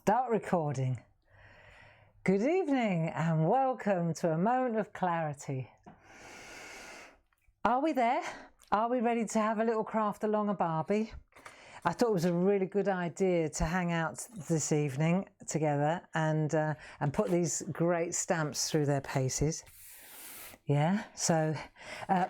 Start recording. Good evening and welcome to a moment of clarity. Are we there? Are we ready to have a little craft along a Barbie? I thought it was a really good idea to hang out this evening together and put these great stamps through their paces. Yeah, so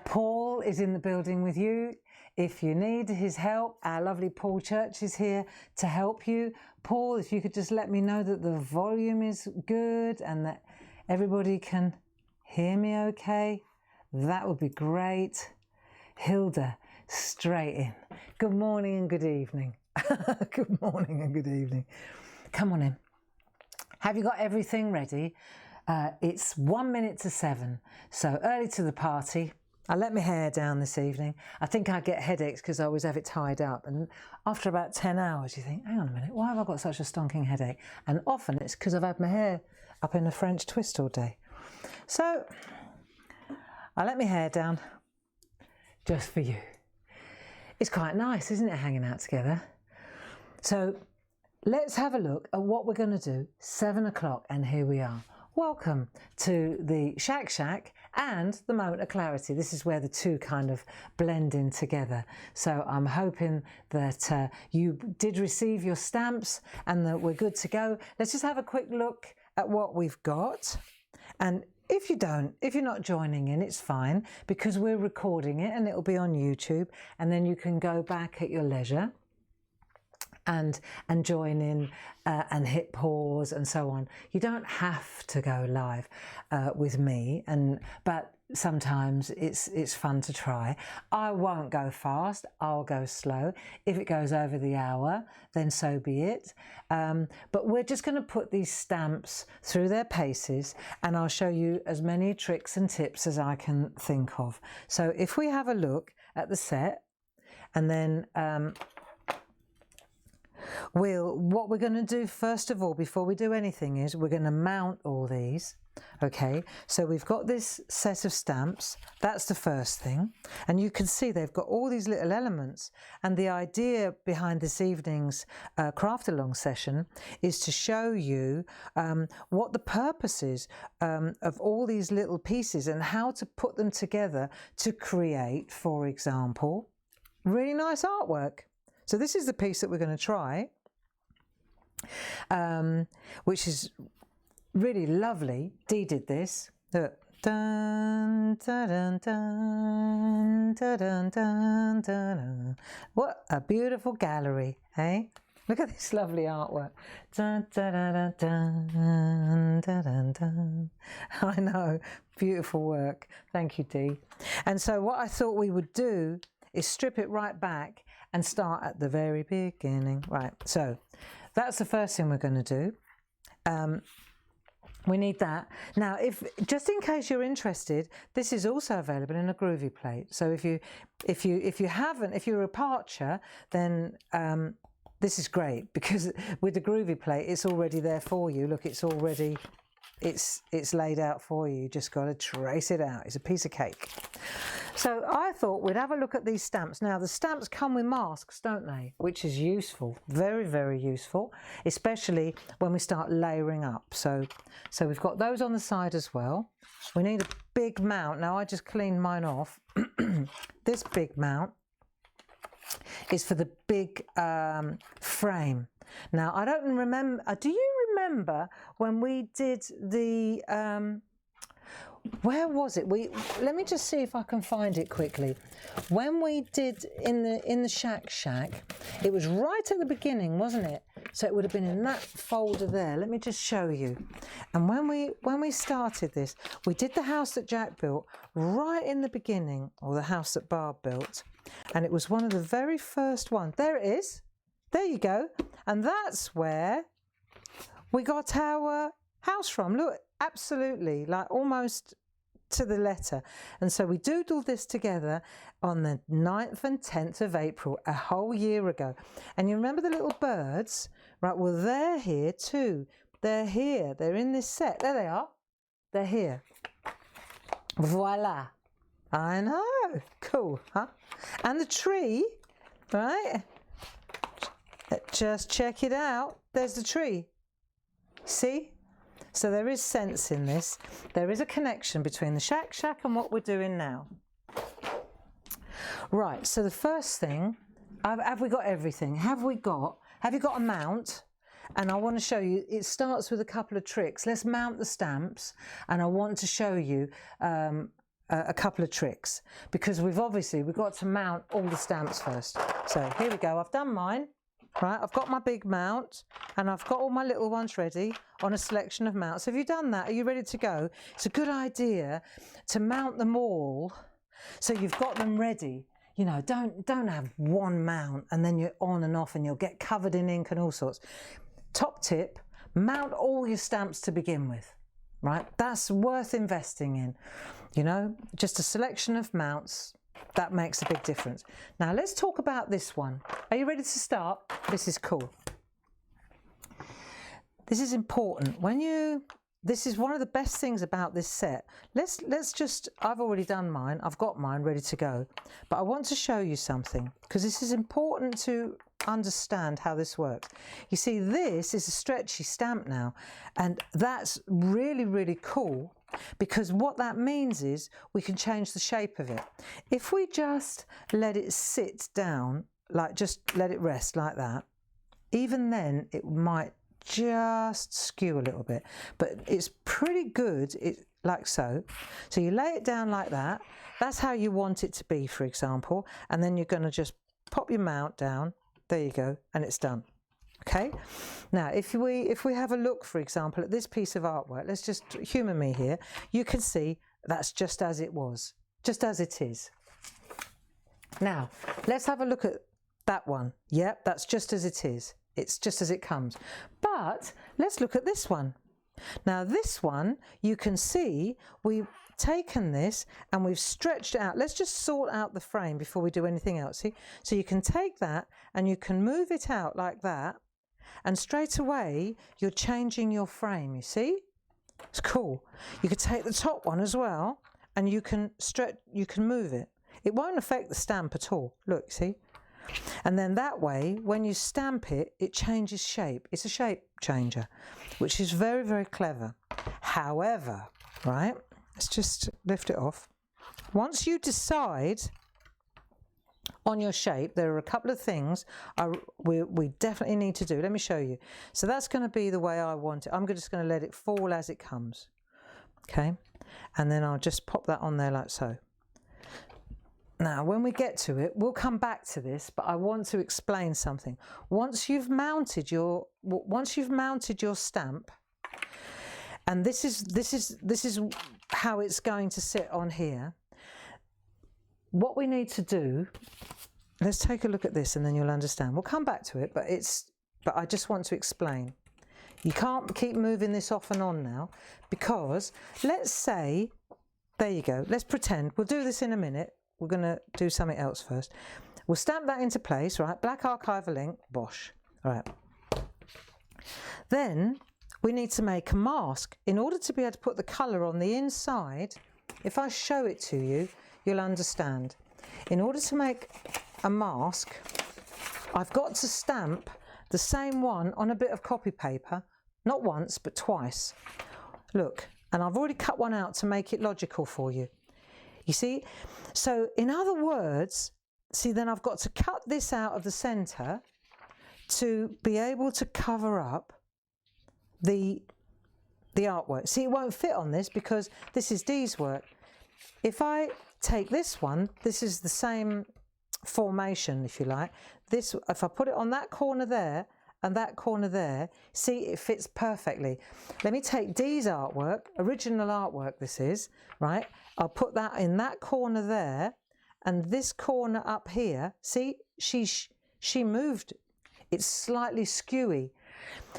Paul is in the building with you. If you need his help, our lovely Paul Church is here to help you. Paul, if you could just let me know that the volume is good and that everybody can hear me okay, that would be great. Hilda, straight in. Good morning and good evening. Good morning and good evening. Come on in. Have you got everything ready? It's 1 minute to 7, so early to the party. I let my hair down this evening. I think I get headaches because I always have it tied up, and after about 10 hours you think, hang on a minute, why have I got such a stonking headache? And often it's because I've had my hair up in a French twist all day. So I let my hair down just for you. It's quite nice, isn't it, hanging out together? So let's have a look at what we're going to do. 7 o'clock, and here we are. Welcome to the Shack and the Moment of Clarity. This is where the two kind of blend in together. So I'm hoping that you did receive your stamps and that we're good to go. Let's just have a quick look at what we've got. And if you're not joining in, it's fine, because we're recording it and it'll be on YouTube, and then you can go back at your leisure and join in and hit pause and so on. You don't have to go live with me, but sometimes it's fun to try. I won't go fast, I'll go slow. If it goes over the hour, then so be it. But we're just going to put these stamps through their paces, and I'll show you as many tricks and tips as I can think of. So if we have a look at the set, and then what we're going to do first of all, before we do anything, is we're going to mount all these. Okay, so we've got this set of stamps. That's the first thing, and you can see they've got all these little elements, and the idea behind this evening's craft along session is to show you what the purpose is of all these little pieces and how to put them together to create, for example, really nice artwork. So this is the piece that we're going to try, which is really lovely. Dee did this. Look. Dun, dun, dun, dun, dun, dun, dun. What a beautiful gallery, eh? Look at this lovely artwork. Dun, dun, dun, dun, dun, dun, dun. I know, beautiful work. Thank you, Dee. And so what I thought we would do is strip it right back and start at the very beginning. Right, so that's the first thing we're going to do. We need that. Now, just in case you're interested, this is also available in a groovy plate. So if you're a parcher, then this is great, because with the groovy plate, it's already there for you. Look, it's already, it's laid out for you. You just got to trace it out. It's a piece of cake. So I thought we'd have a look at these stamps. Now, the stamps come with masks, don't they? Which is useful, very, very useful, especially when we start layering up. So we've got those on the side as well. We need a big mount. Now, I just cleaned mine off. This big mount is for the big frame. Now, I don't remember, do you remember when we did the, where was it? Let me just see if I can find it quickly. When we did in the Shack, it was right at the beginning, wasn't it? So it would have been in that folder there. Let me just show you. And when we started this, we did the house that Jack built right in the beginning, or the house that Barb built, and it was one of the very first ones. There it is. There you go. And that's where we got our house from. Look, absolutely, like almost to the letter. And so we doodled this together on the 9th and 10th of April, a whole year ago. And you remember the little birds, right? Well, they're here too. They're here. They're in this set. There they are. They're here. Voila. I know. Cool, huh? And the tree, right? Just check it out. There's the tree. See? So there is sense in this. There is a connection between the shack and what we're doing now. Right, so the first thing, have we got everything? Have you got a mount? And I want to show you, it starts with a couple of tricks. Let's mount the stamps, and I want to show you a couple of tricks, because we've got to mount all the stamps first. So here we go, I've done mine. Right, I've got my big mount and I've got all my little ones ready on a selection of mounts. Have you done that? Are you ready to go? It's a good idea to mount them all so you've got them ready. You know, don't have one mount and then you're on and off and you'll get covered in ink and all sorts. Top tip, mount all your stamps to begin with. Right, that's worth investing in. You know, just a selection of mounts. That makes a big difference. Now let's talk about this one. Are you ready to start? This is cool. This is important. This is one of the best things about this set. Let's just, I've already done mine. I've got mine ready to go. But I want to show you something, because this is important to understand how this works. You see, this is a stretchy stamp now, and that's really, really cool, because what that means is we can change the shape of it. If we just let it sit down, like just let it rest like that, even then it might just skew a little bit, but it's pretty good, like so. So you lay it down like that. That's how you want it to be, for example, and then you're going to just pop your mount down. There you go, and it's done. Okay, now if we have a look, for example, at this piece of artwork, let's just humour me here. You can see that's just as it was, just as it is. Now let's have a look at that one. Yep, that's just as it is. It's just as it comes. But let's look at this one. Now this one, you can see we've taken this and we've stretched it out. Let's just sort out the frame before we do anything else. See? So you can take that and you can move it out like that, and straight away you're changing your frame, you see? It's cool. You could take the top one as well and you can move it. It won't affect the stamp at all. Look, see? And then that way, when you stamp it, it changes shape. It's a shape changer, which is very, very clever. However, right, let's just lift it off. Once you decide on your shape, there are a couple of things we definitely need to do. Let me show you. So that's going to be the way I want it. I'm just going to let it fall as it comes. Okay, and then I'll just pop that on there like so. Now, when we get to it, we'll come back to this, but I want to explain something. Once you've mounted your stamp, and this is how it's going to sit on here. What we need to do, let's take a look at this and then you'll understand. We'll come back to it, but I just want to explain. You can't keep moving this off and on now, because let's say, there you go, let's pretend, we'll do this in a minute. We're going to do something else first. We'll stamp that into place, right? Black archival ink, bosh. All right. Then we need to make a mask. In order to be able to put the colour on the inside, if I show it to you, you'll understand. In order to make a mask, I've got to stamp the same one on a bit of copy paper, not once, but twice. Look, and I've already cut one out to make it logical for you. You see? So in other words, see, then I've got to cut this out of the centre to be able to cover up the artwork. See, it won't fit on this because this is Dee's work. If I take this one, this is the same formation, if you like. This, if I put it on that corner there and that corner there, see, it fits perfectly. Let me take Dee's artwork, original artwork this is, right? I'll put that in that corner there, and this corner up here, see, she moved. It's slightly skewy.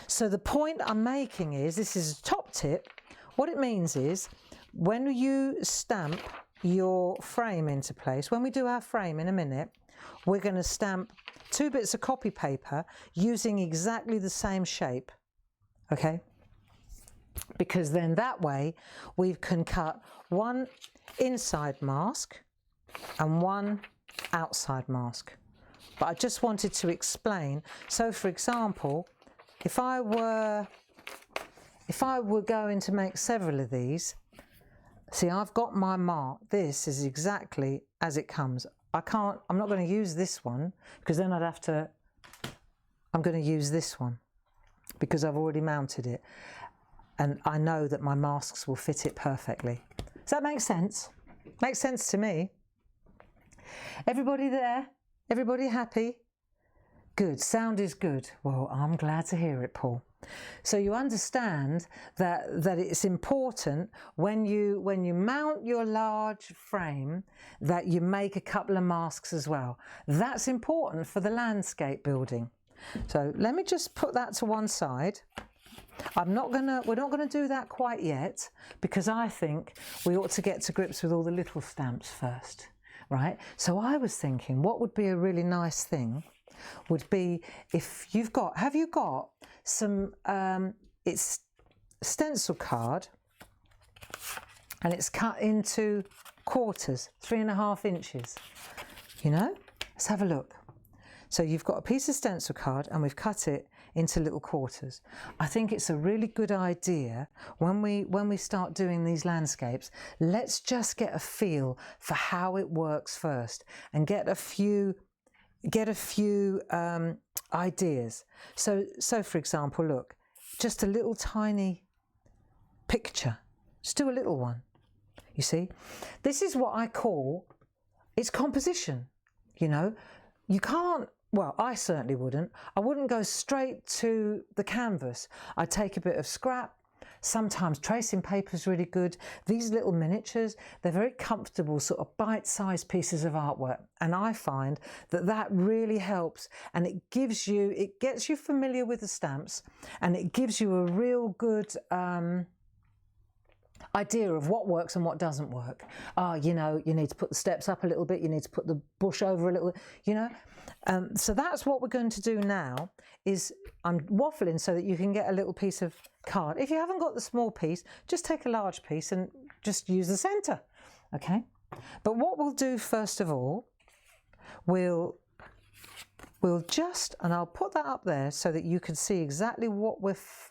So the point I'm making is, this is a top tip. What it means is, when you stamp your frame into place, when we do our frame in a minute, we're going to stamp 2 bits of copy paper using exactly the same shape, okay? Because then that way we can cut one inside mask and one outside mask. But I just wanted to explain. So for example, if I were if I were going to make several of these, see, I've got my mark. This is exactly as it comes. I'm not going to use this one because then I'm going to use this one because I've already mounted it. And I know that my masks will fit it perfectly. Does that make sense? Makes sense to me. Everybody there? Everybody happy? Good, sound is good. Well, I'm glad to hear it, Paul. So you understand that it's important when you mount your large frame that you make a couple of masks as well. That's important for the landscape building. So let me just put that to one side. We're not gonna do that quite yet because I think we ought to get to grips with all the little stamps first, right? So I was thinking what would be a really nice thing would be if have you got some, it's stencil card and it's cut into quarters, 3.5 inches, you know? Let's have a look. So you've got a piece of stencil card and we've cut it into little quarters. I think it's a really good idea when we start doing these landscapes, let's just get a feel for how it works first and get a few ideas. So for example, look, just a little tiny picture. Just do a little one. You see, this is what I call, it's composition. You know, you can't, well, I certainly wouldn't. I wouldn't go straight to the canvas. I'd take a bit of scrap. Sometimes tracing paper is really good. These little miniatures, they're very comfortable, sort of bite-sized pieces of artwork. And I find that really helps, and it gets you familiar with the stamps, and it gives you a real good idea of what works and what doesn't work. You know, you need to put the steps up a little bit, you need to put the bush over a little, you know. So that's what we're going to do now, is I'm waffling so that you can get a little piece of card. If you haven't got the small piece, just take a large piece and just use the centre, okay? But what we'll do first of all, we'll just, and I'll put that up there so that you can see exactly what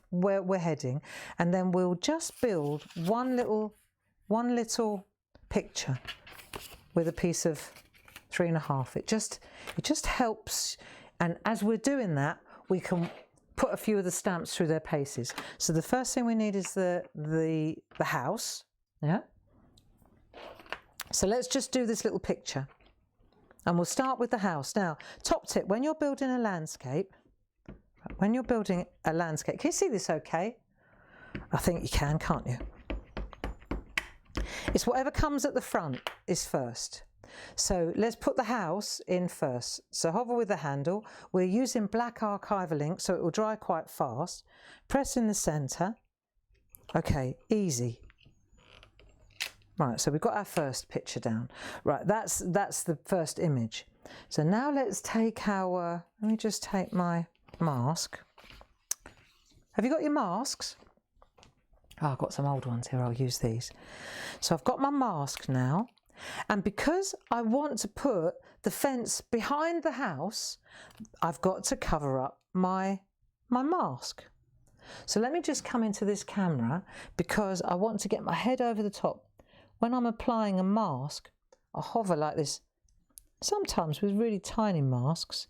where we're heading, and then we'll just build one little picture with a piece of 3.5. It just helps, and as we're doing that, we can put a few of the stamps through their paces. So the first thing we need is the house, yeah? So let's just do this little picture. And we'll start with the house. Now, top tip, when you're building a landscape, can you see this okay? I think you can, can't you? It's whatever comes at the front is first. So let's put the house in first. So hover with the handle. We're using black archival ink, so it will dry quite fast. Press in the centre. Okay, easy. Right, so we've got our first picture down. Right, that's the first image. So now let's take our, let me just take my mask. Have you got your masks? Oh, I've got some old ones here, I'll use these. So I've got my mask now, and because I want to put the fence behind the house, I've got to cover up my mask. So let me just come into this camera because I want to get my head over the top. When I'm applying a mask, I hover like this, sometimes with really tiny masks.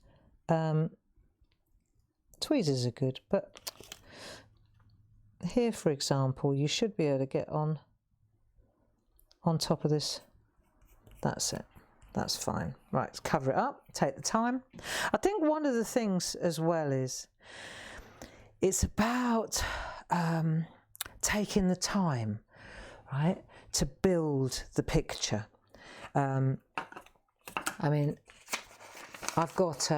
Tweezers are good, but here, for example, you should be able to get on top of this. That's it. That's fine. Right, let's cover it up, take the time. I think one of the things as well is it's about taking the time, right, to build the picture. I mean, I've got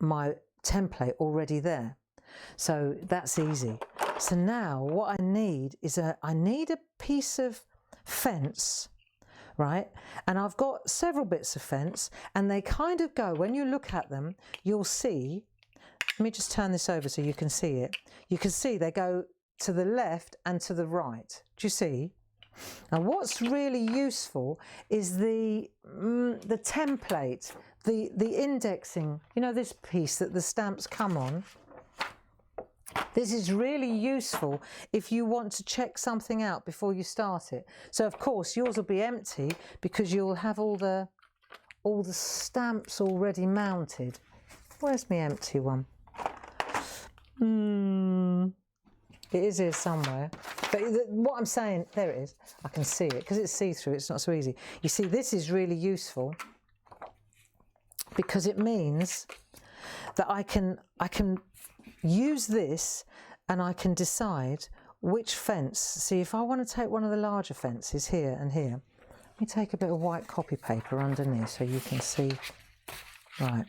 my template already there, so that's easy. So now what I need is I need a piece of fence, right? And I've got several bits of fence, and they kind of go, when you look at them, you'll see, let me just turn this over so you can see it. You can see they go to the left and to the right. Do you see? Now what's really useful is the template, the indexing, you know, this piece that the stamps come on. This is really useful if you want to check something out before you start it. So of course yours will be empty because you'll have all the stamps already mounted. Where's my empty one? It is here somewhere. But what I'm saying, there it is. I can see it because it's see-through. It's not so easy. You see, this is really useful because it means that I can use this and I can decide which fence. See, if I want to take one of the larger fences here and here, let me take a bit of white copy paper underneath so you can see. Right.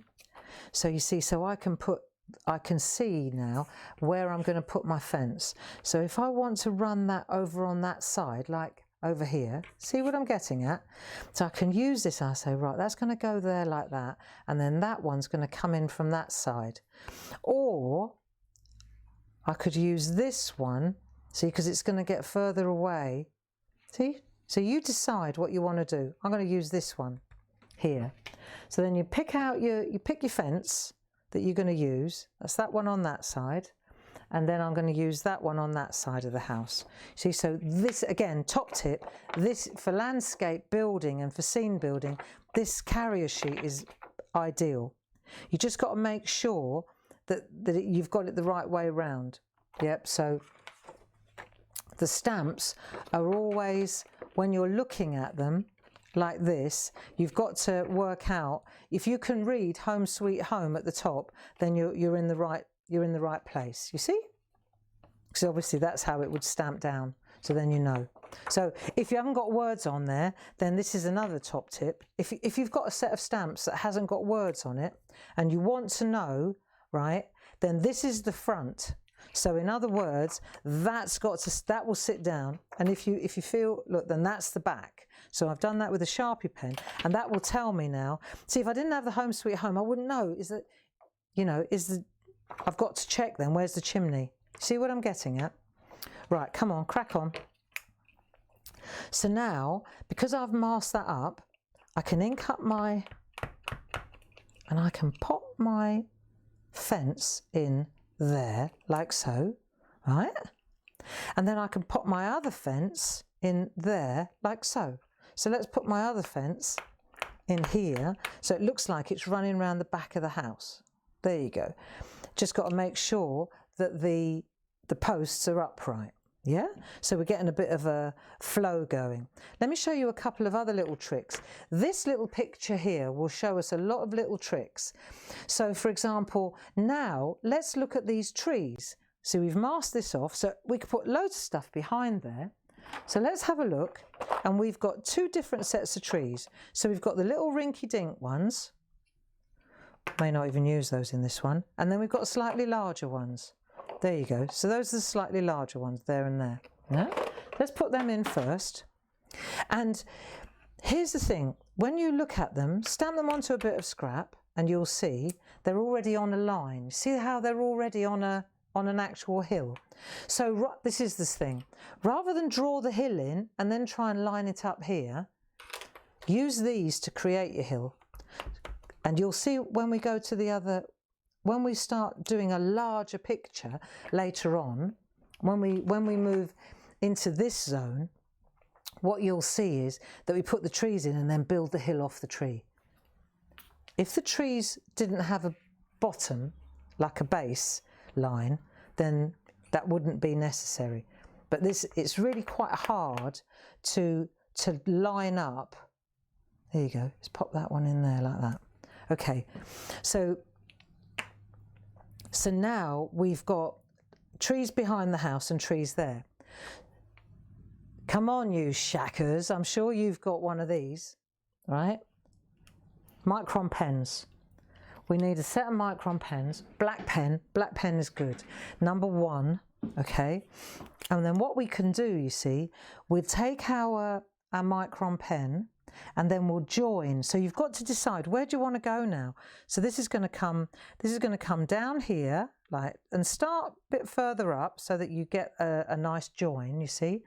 So you see, so I can see now where I'm going to put my fence. So if I want to run that over on that side, like over here, see what I'm getting at? So I can use this, I say, right, that's going to go there like that, and then that one's going to come in from that side. Or I could use this one, see, because it's going to get further away. See? So you decide what you want to do. I'm going to use this one here. So then you pick out your fence that you're going to use. That's that one on that side. And then I'm going to use that one on that side of the house. See, so this, again, top tip, this for landscape building and for scene building, this carrier sheet is ideal. You just got to make sure that you've got it the right way around. Yep, so the stamps are always, when you're looking at them like this, you've got to work out, if you can read Home Sweet Home at the top, then you're in the right place, you see? Because obviously that's how it would stamp down, so then you know. So if you haven't got words on there, then this is another top tip. If you've got a set of stamps that hasn't got words on it and you want to know, right, then this is the front. So in other words, that will sit down, and if you feel, look, then that's the back. So I've done that with a Sharpie pen, and that will tell me now. See, if I didn't have the Home Sweet Home, I wouldn't know. I've got to check then, where's the chimney? See what I'm getting at? Right, come on, crack on. So now, because I've masked that up, I can ink up and I can pop my fence in there, like so, right? And then I can pop my other fence in there, like so. So let's put my other fence in here, so it looks like it's running around the back of the house. There you go. Just got to make sure that the posts are upright. Yeah, so we're getting a bit of a flow going. Let me show you a couple of other little tricks. This little picture here will show us a lot of little tricks. So for example, now let's look at these trees. So we've masked this off, so we could put loads of stuff behind there. So let's have a look, and we've got two different sets of trees. So we've got the little rinky-dink ones. May not even use those in this one. And then we've got slightly larger ones. There you go. So those are the slightly larger ones there and there. Yeah? Let's put them in first. And here's the thing. When you look at them, stamp them onto a bit of scrap and you'll see they're already on a line. See how they're already on an actual hill? So this is this thing. Rather than draw the hill in and then try and line it up here, use these to create your hill. And you'll see when we go to the other, when we start doing a larger picture later on, when we move into this zone, what you'll see is that we put the trees in and then build the hill off the tree. If the trees didn't have a bottom, like a base line, then that wouldn't be necessary. But it's really quite hard to line up. There you go, let's pop that one in there like that. Okay, so now we've got trees behind the house and trees there. Come on, you shackers, I'm sure you've got one of these, right? Micron pens. We need a set of Micron pens. Black pen is good. Number 1, okay? And then what we can do, you see, we'll take our Micron pen and then we'll join. So you've got to decide, where do you want to go now? So this is going to come down here, like, and start a bit further up so that you get a nice join, you see.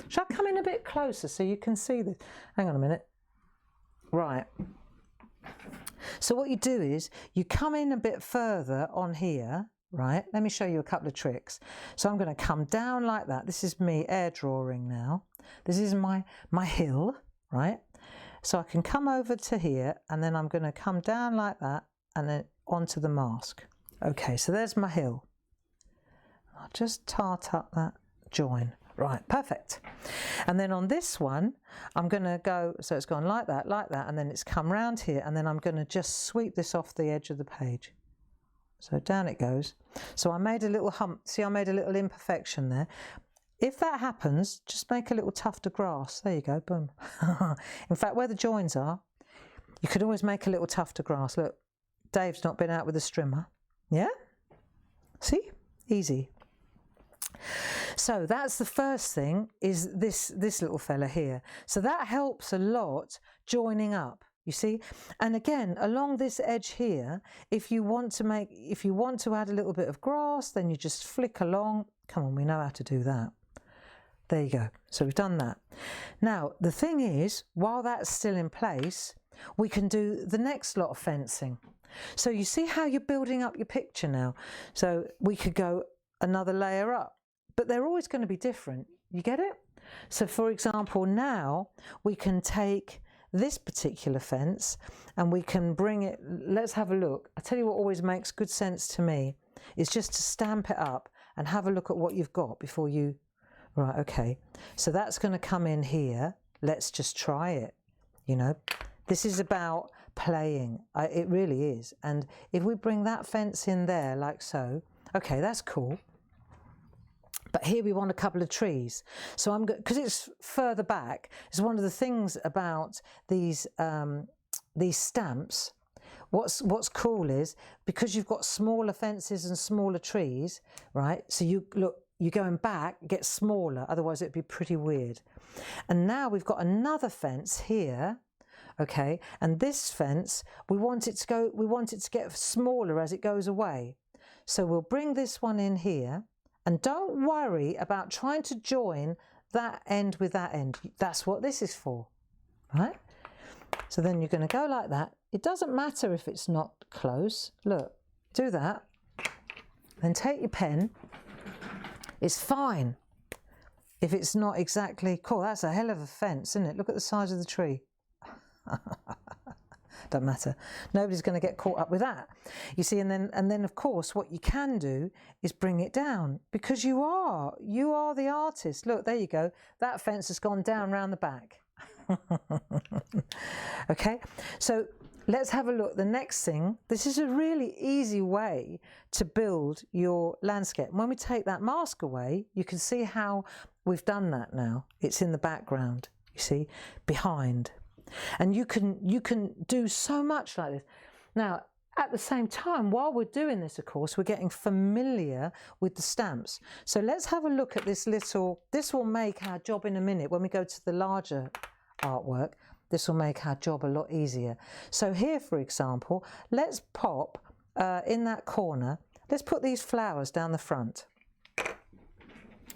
Shall I come in a bit closer so you can see this? Hang on a minute. Right. So what you do is you come in a bit further on here, right? Let me show you a couple of tricks. So I'm going to come down like that. This is me air drawing now. This is my hill, right? So I can come over to here and then I'm going to come down like that and then onto the mask. Okay, so there's my hill. I'll just tart up that join. Right, perfect. And then on this one, I'm going to go, so it's gone like that, and then it's come round here, and then I'm going to just sweep this off the edge of the page. So down it goes. So I made a little hump. See, I made a little imperfection there. If that happens, just make a little tuft of grass. There you go, boom. In fact, where the joins are, you could always make a little tuft of grass. Look, Dave's not been out with a strimmer. Yeah? See? Easy. So that's the first thing, is this little fella here. So that helps a lot joining up, you see. And again, along this edge here, if you want to add a little bit of grass, then you just flick along. Come on, we know how to do that. There you go. So we've done that. Now, the thing is, while that's still in place, we can do the next lot of fencing. So you see how you're building up your picture now. So we could go another layer up, but they're always going to be different. You get it? So for example, now we can take this particular fence and we can bring it, let's have a look. I tell you what always makes good sense to me is just to stamp it up and have a look at what you've got before you, right, okay. So that's going to come in here. Let's just try it, you know. This is about playing. It really is. And if we bring that fence in there like so, okay, that's cool. But here we want a couple of trees. So I'm because it's further back. It's one of the things about these stamps. What's cool is because you've got smaller fences and smaller trees, right? So you look, you're going back, get smaller. Otherwise, it'd be pretty weird. And now we've got another fence here. Okay, and this fence, we want it to get smaller as it goes away. So we'll bring this one in here. And don't worry about trying to join that end with that end. That's what this is for, right? So then you're going to go like that. It doesn't matter if it's not close. Look, do that. Then take your pen. It's fine if it's not exactly cool. That's a hell of a fence, isn't it? Look at the size of the tree. Don't matter. Nobody's going to get caught up with that. You see, and then of course what you can do is bring it down because you are the artist. Look, there you go. That fence has gone down round the back. Okay, so let's have a look. The next thing, this is a really easy way to build your landscape. When we take that mask away, you can see how we've done that now. It's in the background, you see, behind. And you can do so much like this. Now, at the same time, while we're doing this, of course, we're getting familiar with the stamps. So let's have a look at this this will make our job in a minute. When we go to the larger artwork, this will make our job a lot easier. So here, for example, let's pop in that corner, let's put these flowers down the front.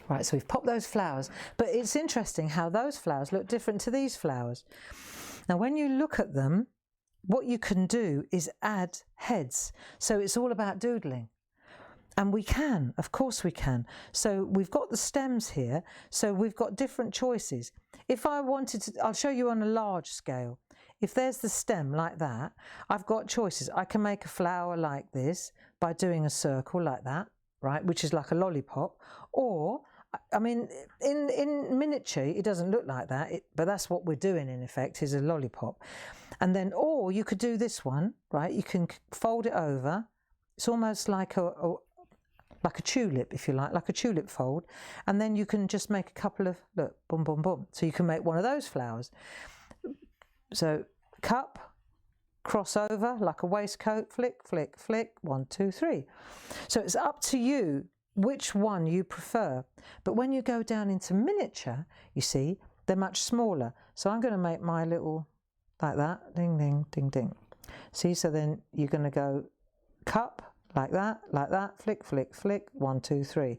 Right, so we've popped those flowers, but it's interesting how those flowers look different to these flowers. Now, when you look at them, what you can do is add heads. So it's all about doodling. And we can, of course we can. So we've got the stems here, so we've got different choices. If I wanted to, I'll show you on a large scale. If there's the stem like that, I've got choices. I can make a flower like this by doing a circle like that, right, which is like a lollipop, or I mean, in miniature, it doesn't look like that, but that's what we're doing, in effect, is a lollipop. And then, or you could do this one, right? You can fold it over. It's almost like a tulip, if you like a tulip fold. And then you can just make a couple of, look, boom, boom, boom. So you can make one of those flowers. So cup, cross over, like a waistcoat, flick, flick, flick, 1, 2, 3. So it's up to you which one you prefer. But when you go down into miniature, you see, they're much smaller. So I'm going to make my little, like that, ding, ding, ding, ding. See, so then you're going to go cup, like that, flick, flick, flick, 1, 2, 3.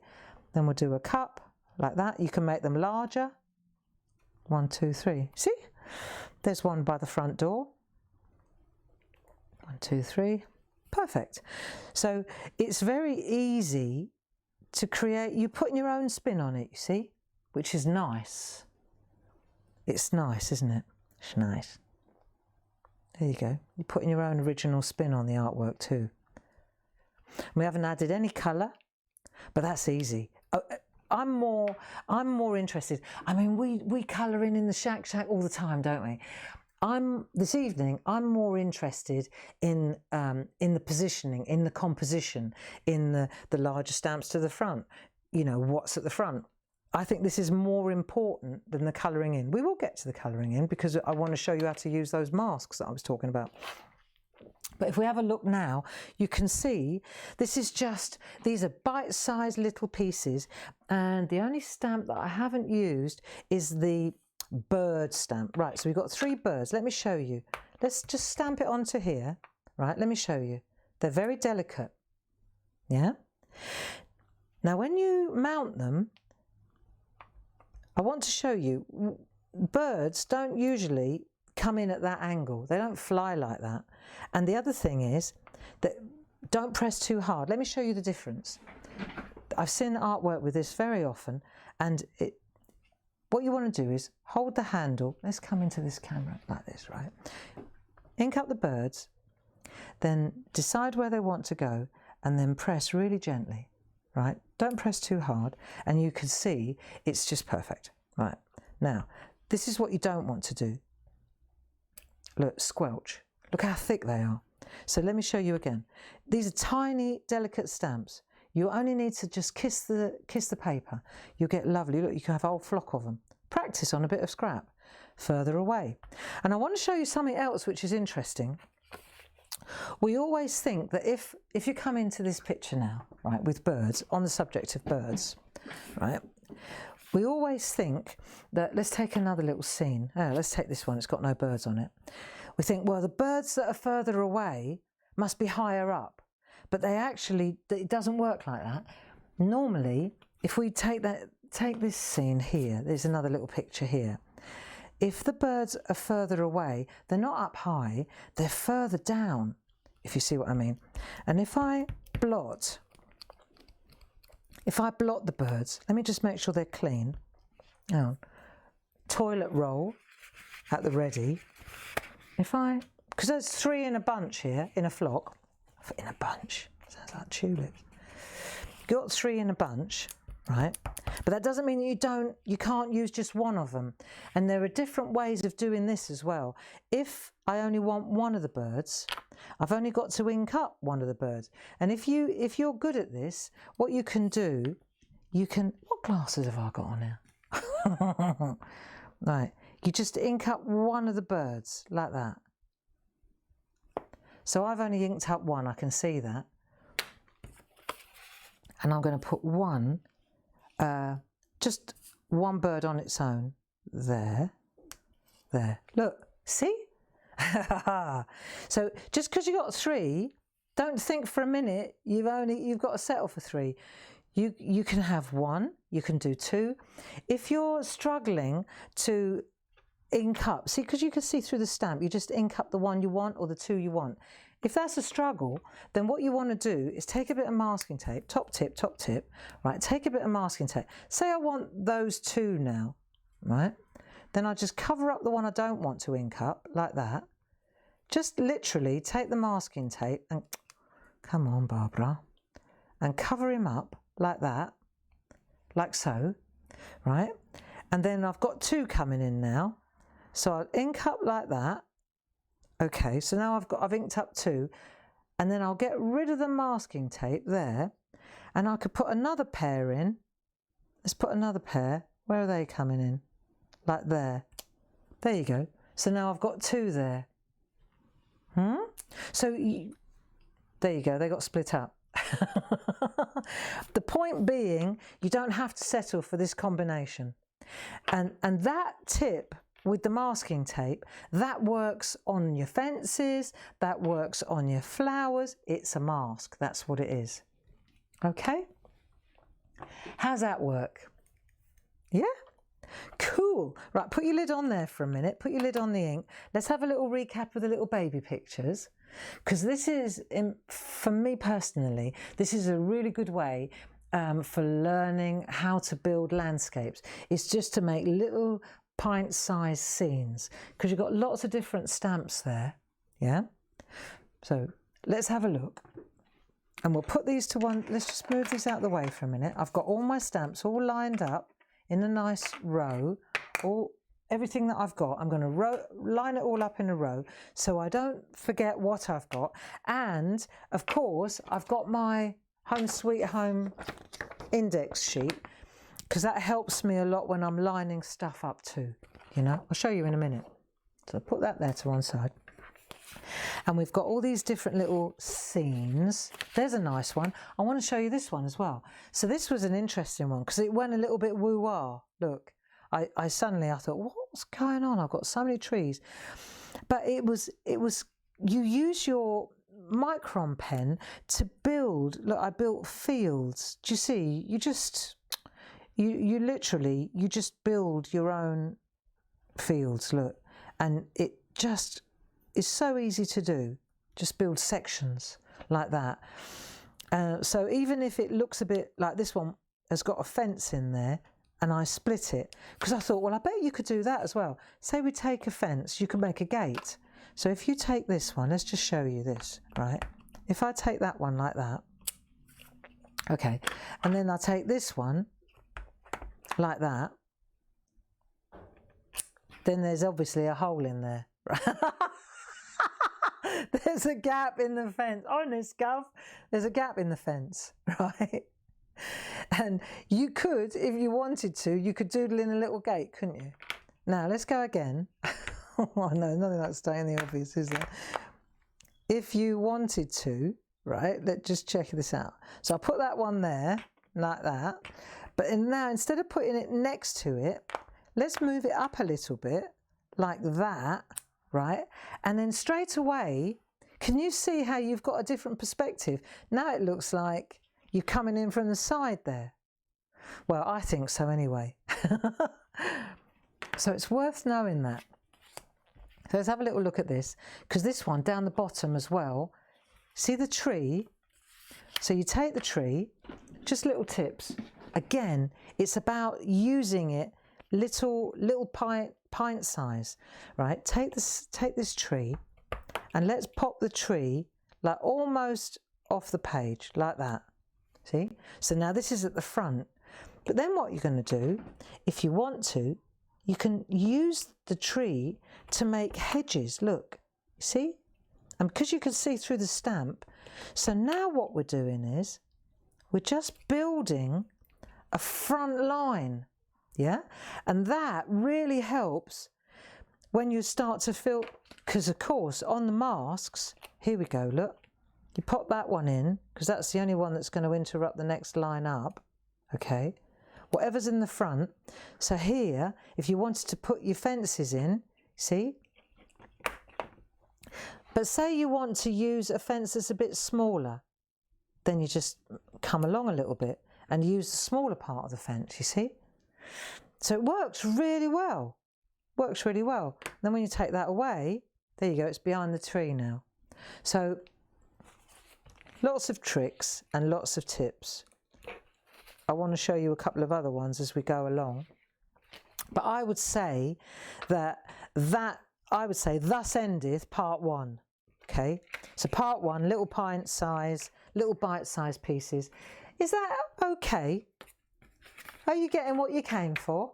Then we'll do a cup, like that. You can make them larger, 1, 2, 3. See, there's one by the front door, 1, 2, 3. Perfect. So it's very easy to create, you're putting your own spin on it, you see, which is nice. It's nice, isn't it? It's nice. There you go. You're putting your own original spin on the artwork too. We haven't added any colour, but that's easy. I'm more interested. I mean, we colour in the shack all the time, don't we? This evening, I'm more interested in the positioning, in the composition, in the larger stamps to the front. You know, what's at the front. I think this is more important than the colouring in. We will get to the colouring in because I want to show you how to use those masks that I was talking about. But if we have a look now, you can see these are bite-sized little pieces, and the only stamp that I haven't used is the bird stamp. Right, so we've got 3 birds. Let me show you. Let's just stamp it onto here. Right, let me show you. They're very delicate. Yeah? Now, when you mount them, I want to show you, birds don't usually come in at that angle. They don't fly like that. And the other thing is that don't press too hard. Let me show you the difference. I've seen artwork with this very often, and what you want to do is hold the handle. Let's come into this camera like this, right? Ink up the birds, then decide where they want to go, and then press really gently, right? Don't press too hard, and you can see it's just perfect. Right, now, this is what you don't want to do. Look, squelch. Look how thick they are. So let me show you again. These are tiny, delicate stamps. You only need to just kiss the paper. You'll get lovely. Look, you can have a whole flock of them. Practice on a bit of scrap. Further away. And I want to show you something else which is interesting. We always think that if you come into this picture now, right, with birds, on the subject of birds, right, we always think that, let's take another little scene. Oh, let's take this one, it's got no birds on it. We think, well, the birds that are further away must be higher up. But it doesn't work like that. Normally, if we take this scene here, there's another little picture here. If the birds are further away, they're not up high, they're further down, if you see what I mean. And if I blot the birds, let me just make sure they're clean. Oh, toilet roll at the ready. Because there's 3 in a bunch here, in a flock. In a bunch, sounds like tulips. Got 3 in a bunch, right? But that doesn't mean that you can't use just one of them. And there are different ways of doing this as well. If I only want one of the birds, I've only got to ink up one of the birds. And if you're good at this, what you can do, what glasses have I got on here? Right, you just ink up one of the birds like that. So I've only inked up one, I can see that. And I'm going to put one, just one bird on its own. There. Look, see? So just because you've got 3, don't think for a minute you've got to settle for 3. You can have 1, you can do 2. If you're struggling to ink up, see, because you can see through the stamp, you just ink up the 1 you want or the 2 you want. If that's a struggle, then what you want to do is take a bit of masking tape, top tip, right, take a bit of masking tape. Say I want those 2 now, right? Then I just cover up the one I don't want to ink up, like that. Just literally take the masking tape and, come on Barbara, and cover him up like that, like so, right? And then I've got 2 coming in now. So I'll ink up like that. Okay, so now I've inked up 2, and then I'll get rid of the masking tape there, and I could put another pair in. Let's put another pair. Where are they coming in? Like there. There you go. So now I've got 2 there. So there you go, they got split up. The point being, you don't have to settle for this combination. And that tip with the masking tape, that works on your fences, that works on your flowers. It's a mask, that's what it is. Okay? How's that work? Yeah? Cool. Right, put your lid on there for a minute. Put your lid on the ink. Let's have a little recap of the little baby pictures. because this is, for me personally, this is a really good way for learning how to build landscapes. It's just to make little pint-sized scenes, because you've got lots of different stamps there. Yeah, so let's have a look, and we'll put these to one. Let's just move these out of the way for a minute. I've got all my stamps all lined up in a nice row, everything that I've got. I'm going to line it all up in a row so I don't forget what I've got. And of course I've got my Home Sweet Home index sheet, because that helps me a lot when I'm lining stuff up too, you know. I'll show you in a minute. So put that there to one side. And we've got all these different little scenes. There's a nice one. I want to show you this one as well. So this was an interesting one because it went a little bit woo-wah. Look, I suddenly thought, what's going on? I've got so many trees. But it was you use your micron pen to build. Look, I built fields. Do you see? You literally just build your own fields. Look, and it just is so easy to do. Just build sections like that. So even if it looks a bit like this one has got a fence in there, and I split it, because I thought, well, I bet you could do that as well. Say we take a fence, you can make a gate. So if you take this one, let's just show you this, right? If I take that one like that, okay, and then I take this one like that, then there's obviously a hole in there. There's a gap in the fence. Honest, Gov, there's a gap in the fence, right? And you could, if you wanted to, you could doodle in a little gate, couldn't you? Now, let's go again. Oh, no, nothing like stating the obvious, is there? If you wanted to, right, let's just check this out. So I'll put that one there, like that. But now, instead of putting it next to it, let's move it up a little bit, like that, right? And then straight away, can you see how you've got a different perspective? Now it looks like you're coming in from the side there. Well, I think so anyway. So it's worth knowing that. So let's have a little look at this, because this one down the bottom as well, see the tree? So you take the tree, just little tips. Again, it's about using it little pint size, right? Take this tree, and let's pop the tree like almost off the page, like that. See? So now this is at the front. But then what you're going to do, if you want to, you can use the tree to make hedges. Look, see? And because you can see through the stamp. So now what we're doing is we're just building a front line. Yeah? And that really helps when you start to feel, because of course on the masks, here we go, look. You pop that one in, because that's the only one that's going to interrupt the next line up, okay? Whatever's in the front. So here, if you wanted to put your fences in, see? But say you want to use a fence that's a bit smaller, then you just come along a little bit and use the smaller part of the fence, you see? So it works really well. Works really well. Then when you take that away, there you go, it's behind the tree now. So lots of tricks and lots of tips. I want to show you a couple of other ones as we go along. But I would say thus endeth part one. Okay, so part one, little pint size, little bite-sized pieces. Is that okay? Are you getting what you came for?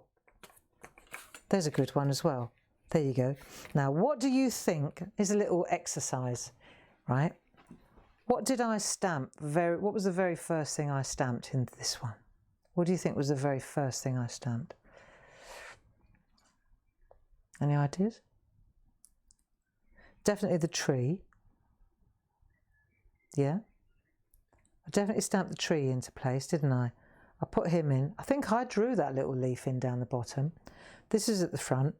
There's a good one as well. There you go. Now, what do you think? Is a little exercise, right? What did I stamp? What was the very first thing I stamped in this one? What do you think was the very first thing I stamped? Any ideas? Definitely the tree. Yeah? I definitely stamped the tree into place, didn't I? I put him in. I think I drew that little leaf in down the bottom. This is at the front.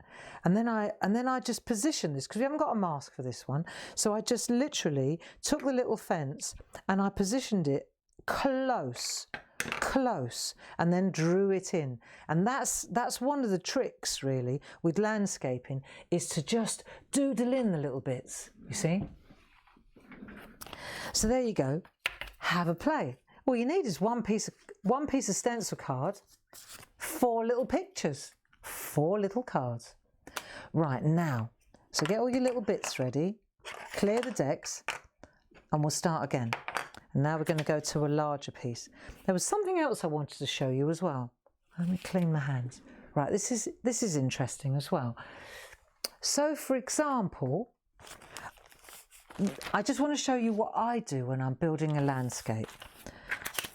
And then I just positioned this, because we haven't got a mask for this one. So I just literally took the little fence and I positioned it close, and then drew it in. And that's one of the tricks really with landscaping, is to just doodle in the little bits, you see? So there you go, have a play. All you need is one piece of stencil card, 4 little pictures, 4 little cards. Right, now, so get all your little bits ready, clear the decks, and we'll start again. And now we're going to go to a larger piece. There was something else I wanted to show you as well. Let me clean my hands. Right, this is interesting as well. So for example, I just want to show you what I do when I'm building a landscape.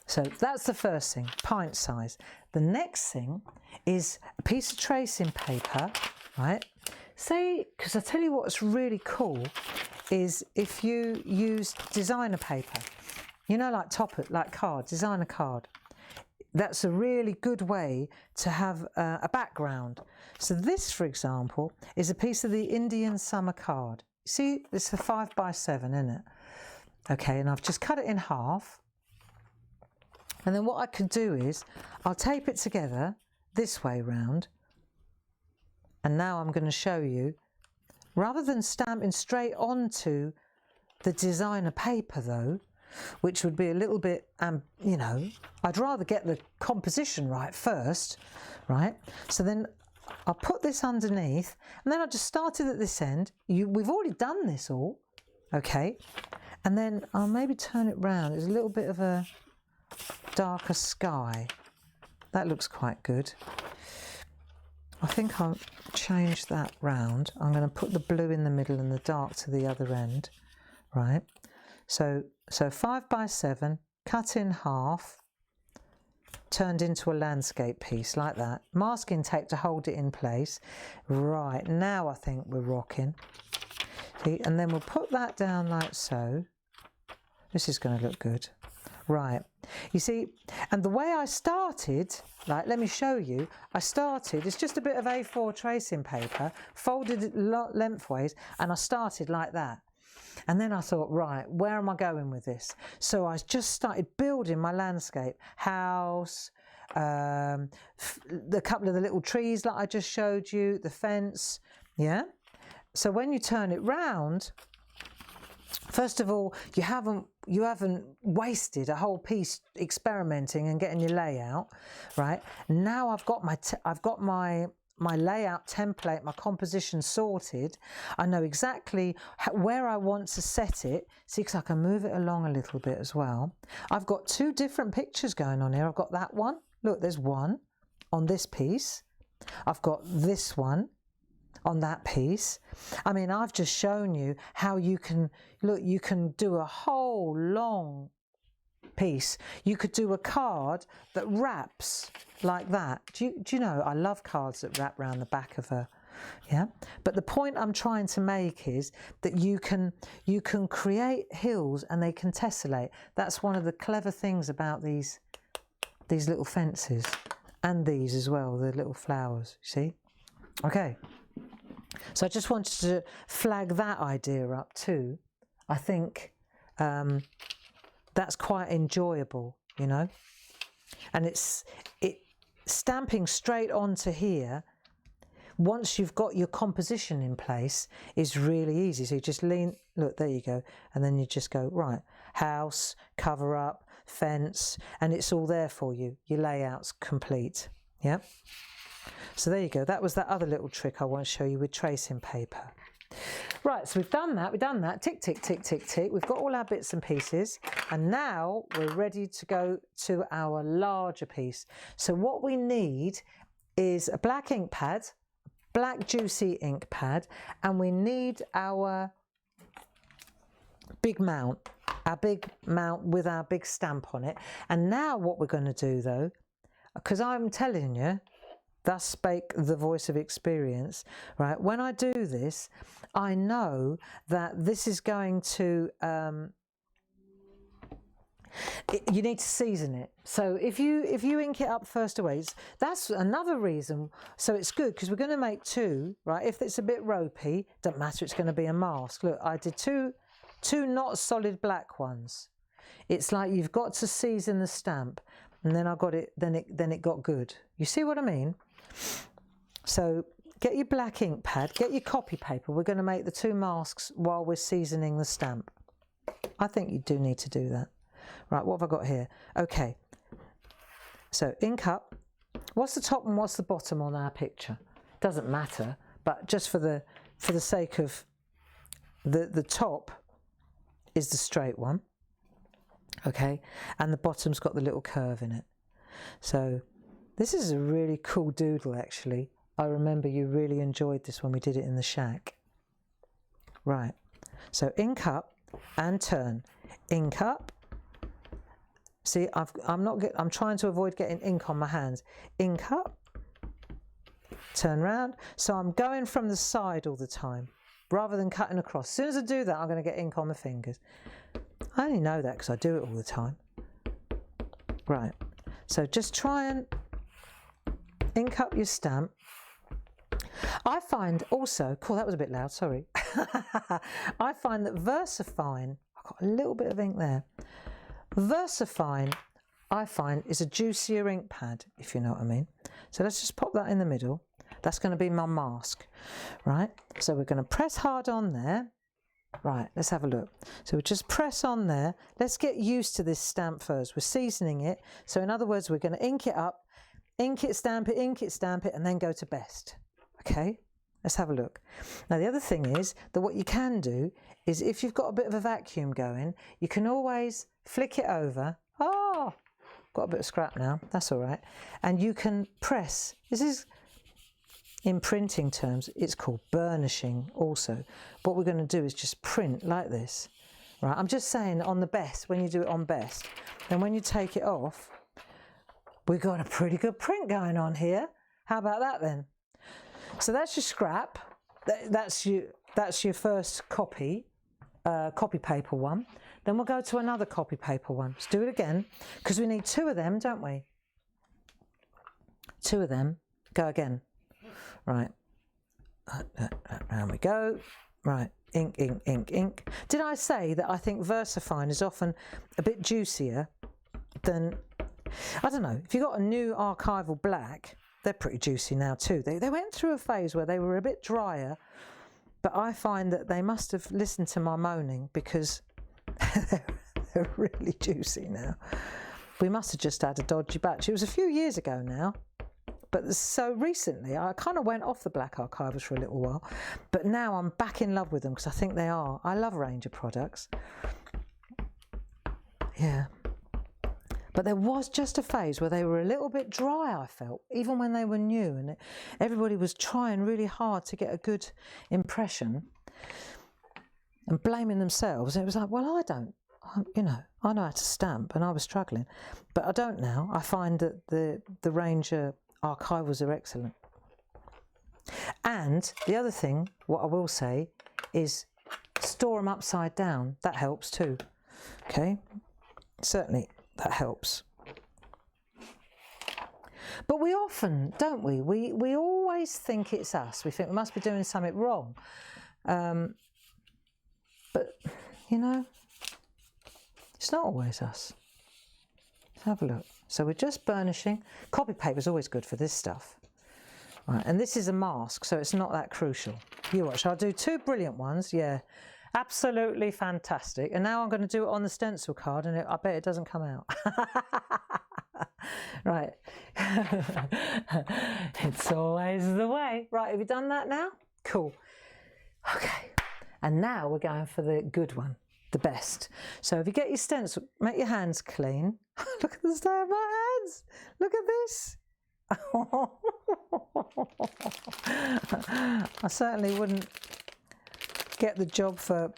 So that's the first thing, pint size. The next thing is a piece of tracing paper, right? Say, because I tell you what's really cool is if you use designer paper, you know, like card, designer card. That's a really good way to have a background. So this, for example, is a piece of the Indian summer card. See, it's a 5x7, isn't it? Okay, and I've just cut it in half. And then what I could do is I'll tape it together this way round. And now I'm going to show you, rather than stamping straight onto the designer paper though, which would be a little bit, you know, I'd rather get the composition right first, right? So then I'll put this underneath, and then I just started at this end. We've already done this all, okay? And then I'll maybe turn it round. There's a little bit of a darker sky. That looks quite good. I think I'll change that round. I'm going to put the blue in the middle and the dark to the other end, right? So 5x7, cut in half, turned into a landscape piece like that. Masking tape to hold it in place. Right, now I think we're rocking. See, and then we'll put that down like so. This is going to look good. Right, you see, and the way I started, like, let me show you, it's just a bit of A4 tracing paper, folded it lengthways, and I started like that. And then I thought, right, where am I going with this? So I just started building my landscape, house, the couple of the little trees like I just showed you, the fence, yeah? So when you turn it round, first of all, you haven't wasted a whole piece experimenting and getting your layout, right? Now I've got my layout template, my composition sorted. I know exactly where I want to set it. See, because I can move it along a little bit as well. I've got 2 different pictures going on here. I've got that one. Look, there's one on this piece. I've got this one on that piece. I mean, I've just shown you how you can, look, you can do a whole long piece. You could do a card that wraps like that. Do you know, I love cards that wrap around the back of a, yeah? But the point I'm trying to make is that you can create hills and they can tessellate. That's one of the clever things about these little fences, and these as well, the little flowers, see? Okay. So I just wanted to flag that idea up too. I think that's quite enjoyable, you know, and stamping straight onto here, once you've got your composition in place, is really easy. So you just lean, look, there you go, and then you just go, right, house, cover up, fence, and it's all there for you. Your layout's complete, yeah? So there you go, that was that other little trick I want to show you with tracing paper. Right, so we've done that, tick, tick, tick, tick, tick. We've got all our bits and pieces, and now we're ready to go to our larger piece. So what we need is a black ink pad, black juicy ink pad, and we need our big mount with our big stamp on it. And now what we're going to do though, because I'm telling you, thus spake the voice of experience, right? When I do this, I know that this is going to, you need to season it. So if you ink it up first away, that's another reason. So it's good because we're going to make 2, right? If it's a bit ropey, doesn't matter, it's going to be a mask. Look, I did two not solid black ones. It's like you've got to season the stamp, and then I got it, then it got good. You see what I mean? So get your black ink pad, get your copy paper. We're going to make the 2 masks while we're seasoning the stamp. I think you do need to do that. Right, what have I got here? Okay, so ink up. What's the top and what's the bottom on our picture? Doesn't matter, but just for the sake of the top is the straight one, okay, and the bottom's got the little curve in it. So this is a really cool doodle actually. I remember you really enjoyed this when we did it in the shack. Right, so ink up and turn. Ink up. See, I'm trying to avoid getting ink on my hands. Ink up, turn round. So I'm going from the side all the time, rather than cutting across. As soon as I do that, I'm going to get ink on my fingers. I only know that because I do it all the time. Right, so just try and ink up your stamp. I find also, cool, that was a bit loud, sorry. I find that VersaFine, I've got a little bit of ink there. VersaFine, I find, is a juicier ink pad, if you know what I mean. So let's just pop that in the middle. That's going to be my mask, right? So we're going to press hard on there. Right, let's have a look. So we just press on there. Let's get used to this stamp first. We're seasoning it. So in other words, we're going to ink it up, ink it, stamp it, and then go to best. Okay, let's have a look. Now the other thing is that what you can do is if you've got a bit of a vacuum going, you can always flick it over. Oh, got a bit of scrap now, that's all right. And you can press. This is, in printing terms, it's called burnishing also. What we're going to do is just print like this. Right, I'm just saying on the best, when you do it on best, then when you take it off, we've got a pretty good print going on here. How about that then? So that's your scrap. That's your first copy paper one. Then we'll go to another copy paper one. Let's do it again, because we need two of them, don't we? Two of them. Go again. Right. Round we go. Right. Ink, ink, ink, ink. Did I say that I think VersaFine is often a bit juicier than, I don't know, if you've got a new archival black, they're pretty juicy now too. They went through a phase where they were a bit drier, but I find that they must have listened to my moaning because they're really juicy now. We must have just had a dodgy batch. It was a few years ago now, but so recently I kind of went off the black archivals for a little while, but now I'm back in love with them because I think they are. I love Ranger products. Yeah. But there was just a phase where they were a little bit dry, I felt, even when they were new, and everybody was trying really hard to get a good impression and blaming themselves. And it was like, well, I don't, you know, I know how to stamp and I was struggling, but I don't now. I find that the Ranger archivals are excellent. And the other thing, what I will say, is store them upside down. That helps too. Okay, certainly. That helps. But we often, don't we? We always think it's us. We think we must be doing something wrong. But, you know, it's not always us. Let's have a look. So we're just burnishing. Copy paper is always good for this stuff. Right, and this is a mask, so it's not that crucial. You watch. I'll do two brilliant ones. Yeah. Absolutely fantastic. And now I'm going to do it on the stencil card, and I bet it doesn't come out. Right. It's always the way. Right, have you done that now? Cool. Okay. And now we're going for the good one, the best. So if you get your stencil, make your hands clean. Look at the state of my hands. Look at this. I certainly wouldn't get the job for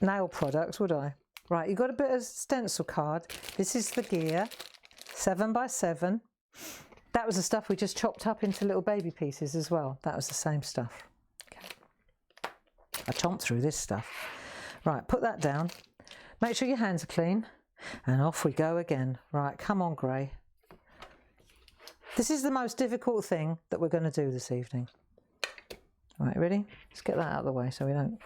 nail products, would I? Right, you've got a bit of stencil card. This is the gear, 7x7. That was the stuff we just chopped up into little baby pieces as well. That was the same stuff. Okay. I chomped through this stuff. Right, put that down. Make sure your hands are clean. And off we go again. Right, come on, Gray. This is the most difficult thing that we're going to do this evening. Right, ready? Let's get that out of the way so we don't...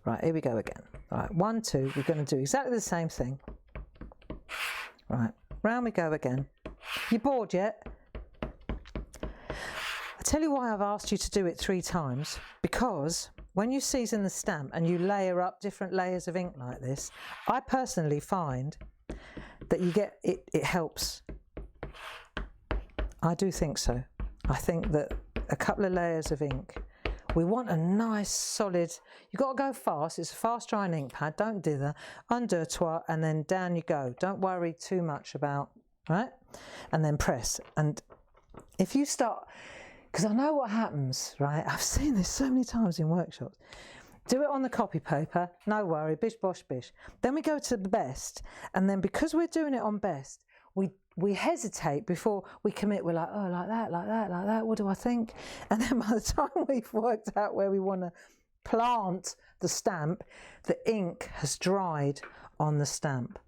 Right, here we go again. Right, 1, 2, we're going to do exactly the same thing. Right, round we go again. You bored yet? I tell you why I've asked you to do it 3 times. Because when you season the stamp and you layer up different layers of ink like this, I personally find that you get, it helps. I do think so. I think that a couple of layers of ink, we want a nice solid, you've got to go fast, it's a fast drying ink pad, don't dither, un deux-trois, and then down you go. Don't worry too much about, right? And then press. And if you start, because I know what happens, right? I've seen this so many times in workshops. Do it on the copy paper, no worry, bish bosh bish. Then we go to the best, and then because we're doing it on best, we hesitate before we commit. We're like, oh, like that, like that, like that, what do I think? And then by the time we've worked out where we want to plant the stamp, the ink has dried on the stamp.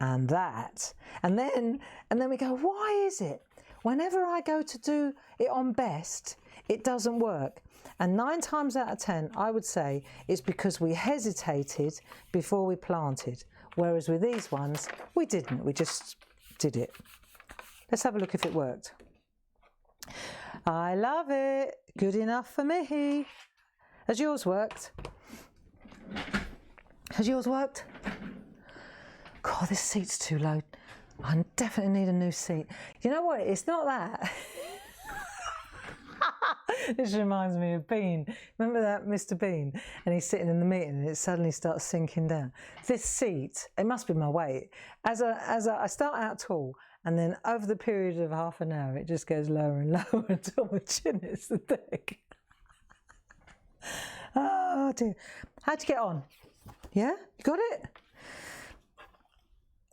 And then we go, why is it? Whenever I go to do it on best, it doesn't work. And 9 times out of 10, I would say it's because we hesitated before we planted. Whereas with these ones, we didn't, we just did it. Let's have a look if it worked. I love it. Good enough for me. Has yours worked? Has yours worked? God, this seat's too low. I definitely need a new seat. You know what? It's not that. This reminds me of Bean. Remember that Mr. Bean? And he's sitting in the meeting and it suddenly starts sinking down. This seat, it must be my weight. I start out tall, and then over the period of half an hour, it just goes lower and lower until my chin hits the deck. Oh dear. How'd you get on? Yeah? You got it?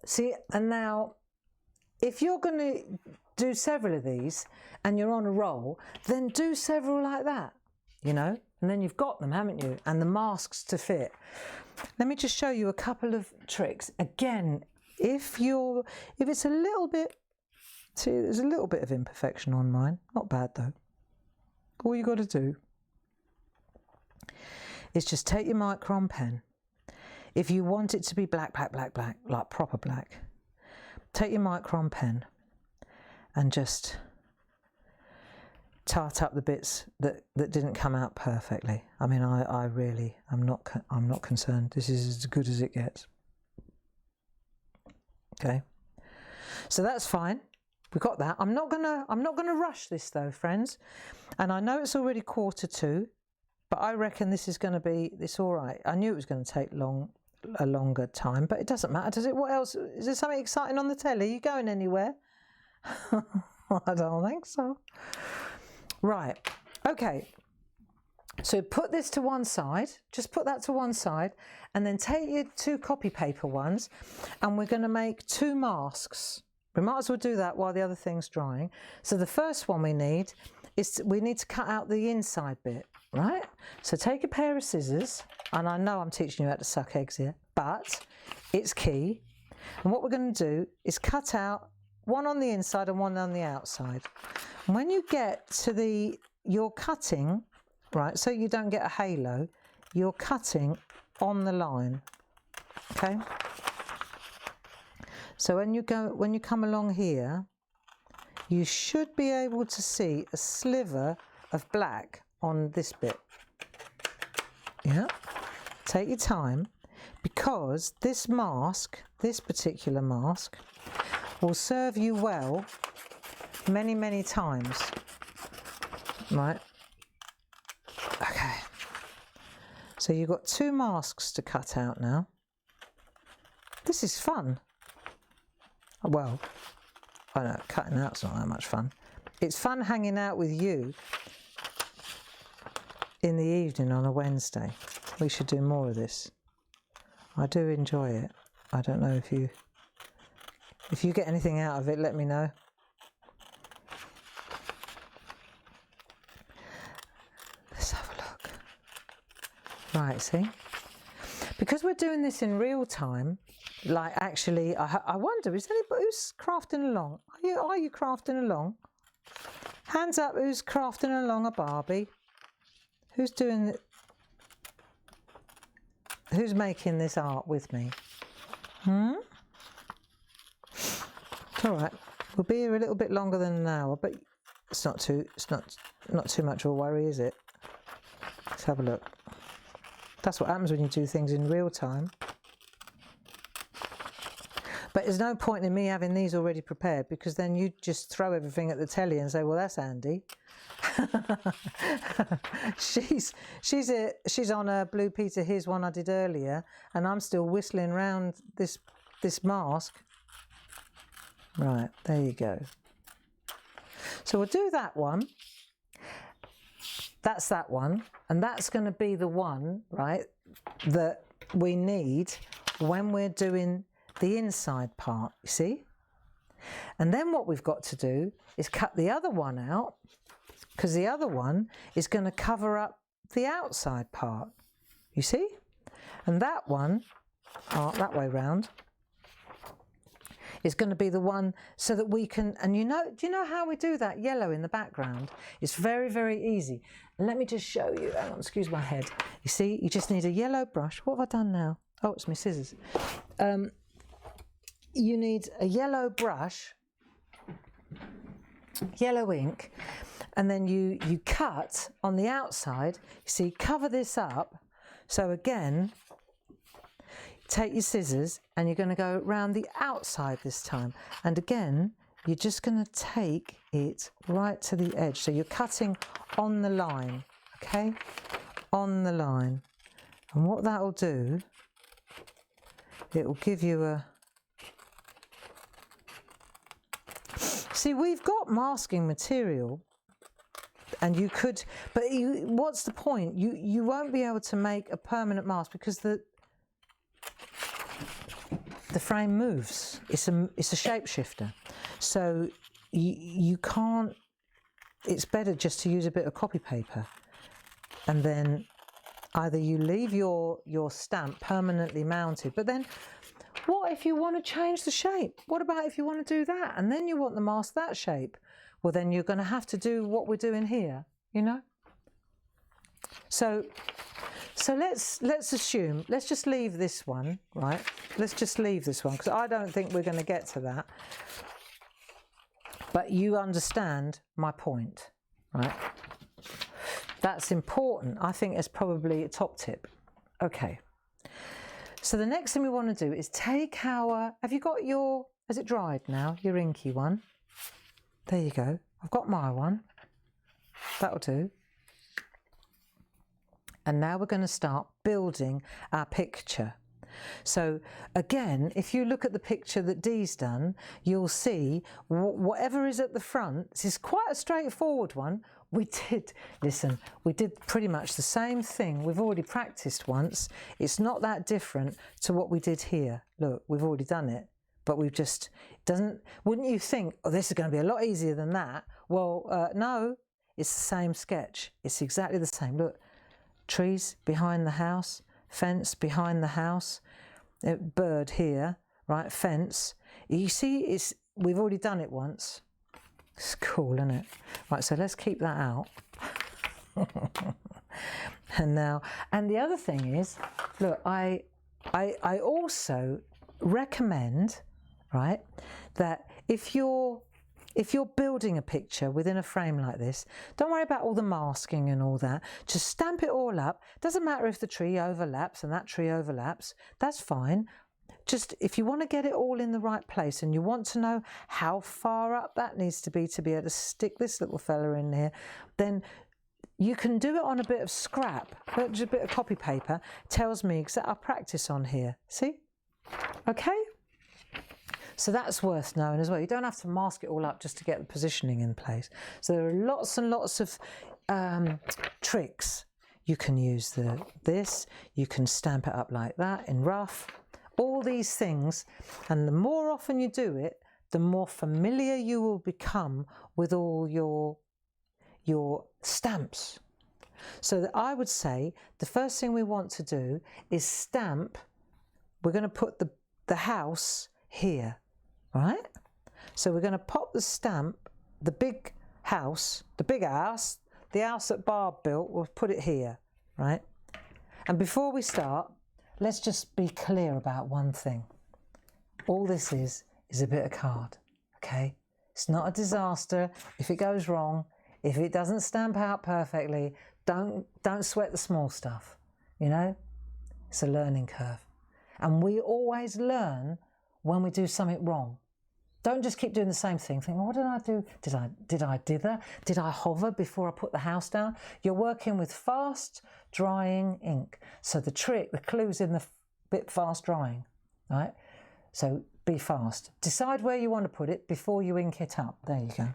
See, and now, if you're going to do several of these and you're on a roll, then do several like that, you know, and then you've got them, haven't you? And the masks to fit. Let me just show you a couple of tricks. Again, if it's a little bit, see, there's a little bit of imperfection on mine, not bad though. All you got to do is just take your micron pen. If you want it to be black, black, black, black, like proper black, take your micron pen and just tart up the bits that didn't come out perfectly. I mean, I really, I'm not concerned. This is as good as it gets. Okay, so that's fine. We've got that. I'm not gonna rush this though, friends. And I know it's already 1:45, but I reckon this is going to be, it's all right. I knew it was going to take a longer time, but it doesn't matter, does it? What else? Is there something exciting on the telly? Are you going anywhere? I don't think so. Right, okay. So put this to one side, just put that to one side, and then take your 2 copy paper ones, and we're going to make 2 masks. We might as well do that while the other thing's drying. So the first one we need is, we need to cut out the inside bit, right? So take a pair of scissors, and I know I'm teaching you how to suck eggs here, but it's key. And what we're going to do is cut out one on the inside and one on the outside. And when you get to you're cutting, right, so you don't get a halo, you're cutting on the line, okay? So when you come along here, you should be able to see a sliver of black on this bit. Yeah, take your time, because this mask, this particular mask, will serve you well many, many times. Right? Okay. So you've got 2 masks to cut out now. This is fun. Well, I know, cutting out's not that much fun. It's fun hanging out with you in the evening on a Wednesday. We should do more of this. I do enjoy it. I don't know if you get anything out of it, let me know. Let's have a look. Right, see? Because we're doing this in real time, like actually, I wonder, is anybody who's crafting along? Are you crafting along? Hands up, who's crafting along a Barbie? Who's doing it? Who's making this art with me? It's all right. We'll be here a little bit longer than an hour, but it's not too much of a worry, is it? Let's have a look. That's what happens when you do things in real time. But there's no point in me having these already prepared, because then you just throw everything at the telly and say, well, that's handy. she's on a Blue Peter, here's one I did earlier, and I'm still whistling around this mask. Right, there you go. So we'll do that one. That's that one, and that's going to be the one, right, that we need when we're doing the inside part, you see? And then what we've got to do is cut the other one out, because the other one is going to cover up the outside part, you see? And that one, that way round, is going to be the one so that we can, and you know, do you know how we do that yellow in the background? It's very, very easy. And let me just show you, hang on, excuse my head. You see, you just need a yellow brush. What have I done now? Oh, it's my scissors. You need a yellow brush, yellow ink, and then you cut on the outside. You see, cover this up. So again, take your scissors and you're going to go around the outside this time. And again, you're just going to take it right to the edge. So you're cutting on the line, okay? On the line. And what that will do, it will give you a... See, we've got masking material, and you could, but what's the point? You won't be able to make a permanent mask because the frame moves. It's a shapeshifter, so you can't. It's better just to use a bit of copy paper, and then either you leave your stamp permanently mounted, but then what if you want to change the shape? What about if you want to do that and then you want the mask that shape? Well, then you're going to have to do what we're doing here, you know? So let's assume, let's just leave this one, right? Let's just leave this one, because I don't think we're going to get to that. But you understand my point, right? That's important. I think it's probably a top tip. Okay. So the next thing we want to do is take our, have you got your, has it dried now? Your inky one. There you go. I've got my one. That'll do. And now we're going to start building our picture. So again, if you look at the picture that Dee's done, you'll see whatever is at the front. This is quite a straightforward one. We did pretty much the same thing. We've already practiced once. It's not that different to what we did here. Look, we've already done it, but we've just, wouldn't you think, oh, this is going to be a lot easier than that? Well, no, it's the same sketch. It's exactly the same. Look, trees behind the house, fence behind the house, bird here, right, fence. You see, we've already done it once. It's cool, isn't it? Right, so let's keep that out. And the other thing is, look, I also recommend, right, that if you're building a picture within a frame like this, don't worry about all the masking and all that. Just stamp it all up. Doesn't matter if the tree overlaps and that tree overlaps. That's fine. Just if you want to get it all in the right place and you want to know how far up that needs to be able to stick this little fella in here, then you can do it on a bit of scrap, just a bit of copy paper. Tells me exactly. I'll practice on here. See? Okay? So that's worth knowing as well. You don't have to mask it all up just to get the positioning in place. So there are lots and lots of tricks. You can use this, you can stamp it up like that in rough, all these things. And the more often you do it, the more familiar you will become with all your stamps. So that I would say the first thing we want to do is stamp. We're going to put the house here. Right? So we're going to pop the stamp, the big house, the house that Barb built, we'll put it here, right? And before we start, let's just be clear about one thing. All this is a bit of card, okay? It's not a disaster if it goes wrong. If it doesn't stamp out perfectly, don't sweat the small stuff, you know? It's a learning curve. And we always learn when we do something wrong. Don't just keep doing the same thing. Think, well, what did I do? Did I dither? Did I hover before I put the house down? You're working with fast drying ink. So the trick, the clue's in the bit fast drying, right? So be fast. Decide where you want to put it before you ink it up. There you go.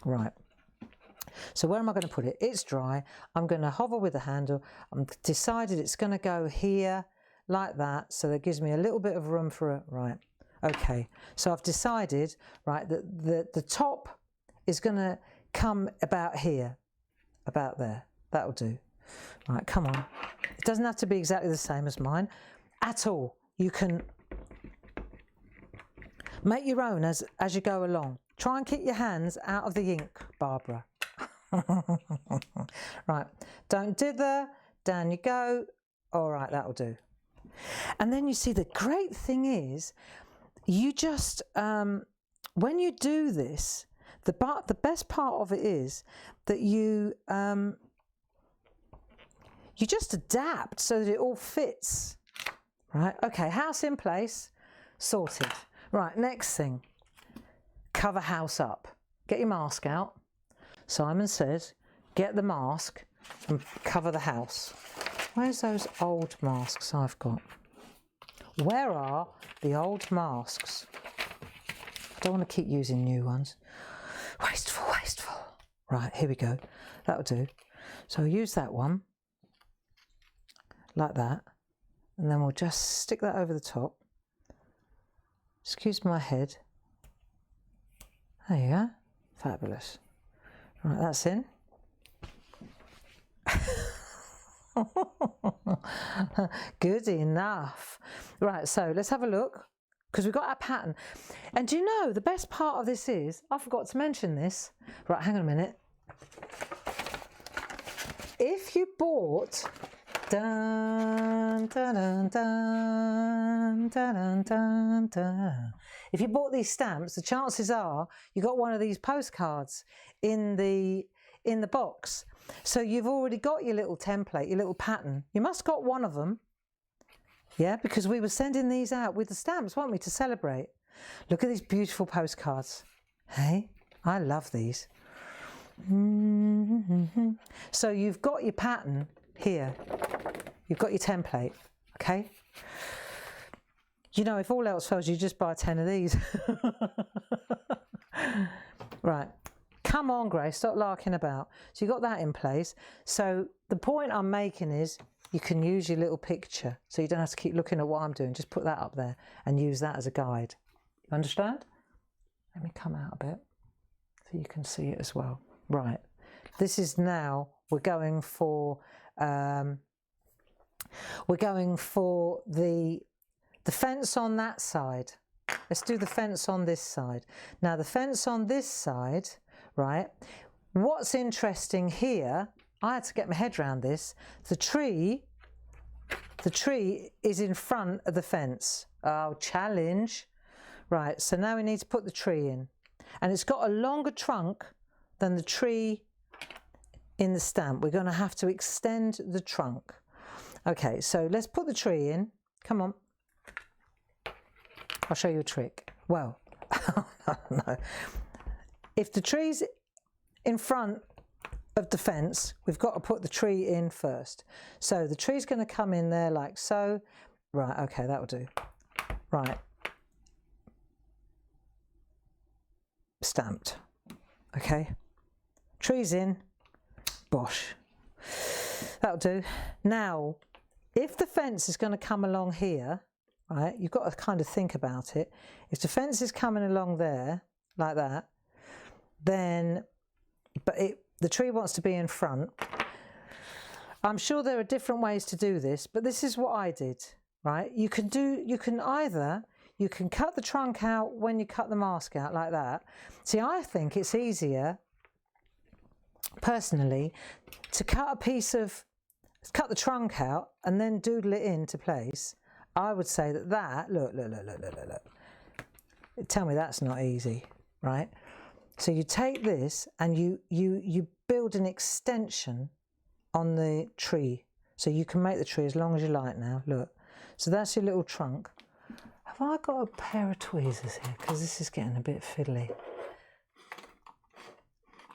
Right. So where am I going to put it? It's dry. I'm going to hover with the handle. I'm decided it's going to go here like that. So that gives me a little bit of room for it. Right. Okay. So I've decided, right, that the top is going to come about here, about there. That'll do. Right. Come on. It doesn't have to be exactly the same as mine at all. You can make your own as you go along. Try and keep your hands out of the ink, Barbara. Right, don't dither, down you go. All right, that'll do. And then you see the great thing is, you just, when you do this, the best part of it is that you just adapt so that it all fits. Right, okay, house in place, sorted. Right, next thing, cover house up. Get your mask out. Simon says, get the mask and cover the house. Where's those old masks I've got? Where are the old masks? I don't want to keep using new ones. Wasteful, wasteful. Right, here we go. That'll do. So use that one, like that. And then we'll just stick that over the top. Excuse my head. There you go. Fabulous. Right, that's in. Good enough. Right, so let's have a look, because we've got our pattern. And do you know, the best part of this is, I forgot to mention this. Right, hang on a minute. If you bought dun, dun, dun, dun, dun, dun, dun. If you bought these stamps, the chances are you got one of these postcards in the box. So you've already got your little template, your little pattern. You must have got one of them. Yeah, because we were sending these out with the stamps, weren't we, to celebrate. Look at these beautiful postcards. Hey, I love these. So you've got your pattern here. You've got your template, okay? You know, if all else fails, you just buy 10 of these. Right, come on, Grace, stop larking about. So you've got that in place. So the point I'm making is you can use your little picture. So you don't have to keep looking at what I'm doing. Just put that up there and use that as a guide. You understand? Let me come out a bit so you can see it as well. Right, this is now, we're going for the fence on that side. Let's do the fence on this side. Now the fence on this side, right, what's interesting here, I had to get my head around this, the tree is in front of the fence. Oh, challenge. Right, so now we need to put the tree in. And it's got a longer trunk than the tree in the stamp. We're going to have to extend the trunk. Okay, so let's put the tree in. Come on. I'll show you a trick. Well, no. If the tree's in front of the fence, we've got to put the tree in first. So the tree's going to come in there like so. Right, okay, that'll do. Right. Stamped. Okay. Tree's in. Bosh. That'll do. Now, if the fence is going to come along here, right, you've got to kind of think about it. If the fence is coming along there, like that, then, the tree wants to be in front. I'm sure there are different ways to do this, but this is what I did, right? You can cut the trunk out when you cut the mask out like that. See, I think it's easier, personally, to cut the trunk out and then doodle it into place. I would say that, look. Tell me that's not easy, right? So you take this and you build an extension on the tree. So you can make the tree as long as you like now, look. So that's your little trunk. Have I got a pair of tweezers here? Because this is getting a bit fiddly.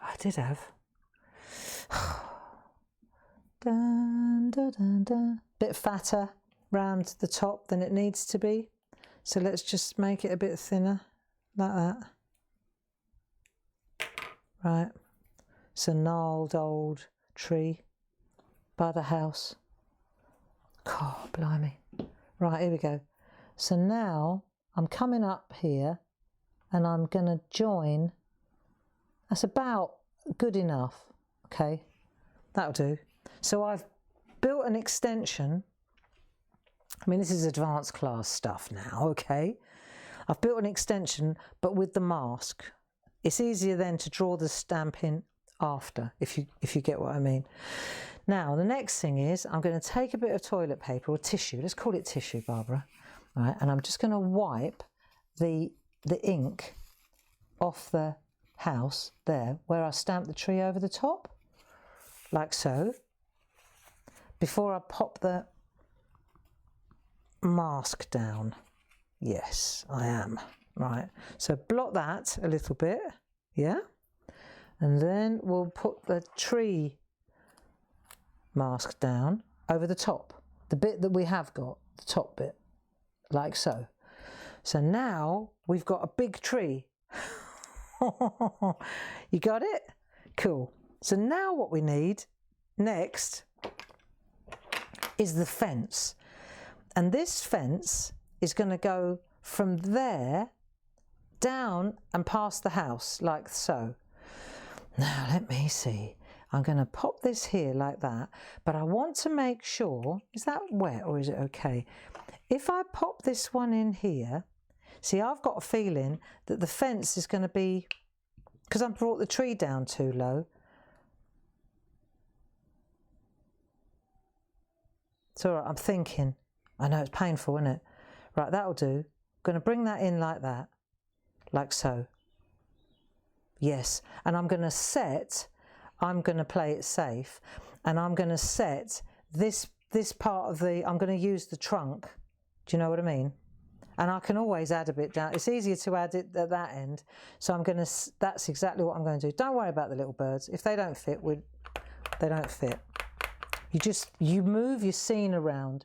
I did have. Dun, dun, dun, dun. Bit fatter round the top than it needs to be. So let's just make it a bit thinner, like that. Right. It's a gnarled old tree by the house. God, blimey. Right, here we go. So now I'm coming up here and I'm going to join. That's about good enough. Okay, that'll do. So I've built an extension. I mean, this is advanced class stuff now, okay? I've built an extension, but with the mask. It's easier then to draw the stamp in after, if you get what I mean. Now, the next thing is I'm going to take a bit of toilet paper or tissue. Let's call it tissue, Barbara. All right, and I'm just going to wipe the ink off the house there, where I stamped the tree over the top, like so, before I pop the mask down. Yes, I am. Right, so blot that a little bit, yeah? And then we'll put the tree mask down over the top, the bit that we have got, the top bit, like so. So now we've got a big tree. You got it? Cool. So now what we need next is the fence. And this fence is going to go from there down and past the house, like so. Now let me see. I'm going to pop this here like that, but I want to make sure, is that wet or is it okay? If I pop this one in here, see, I've got a feeling that the fence is going to be, because I've brought the tree down too low. It's all right, I'm thinking. I know it's painful, isn't it? Right, that'll do. I'm going to bring that in like that, like so. Yes, and I'm going to play it safe, and I'm going to set this part of the, I'm going to use the trunk. Do you know what I mean? And I can always add a bit down. It's easier to add it at that end. So I'm going to, that's exactly what I'm going to do. Don't worry about the little birds. If they don't fit, they don't fit. You move your scene around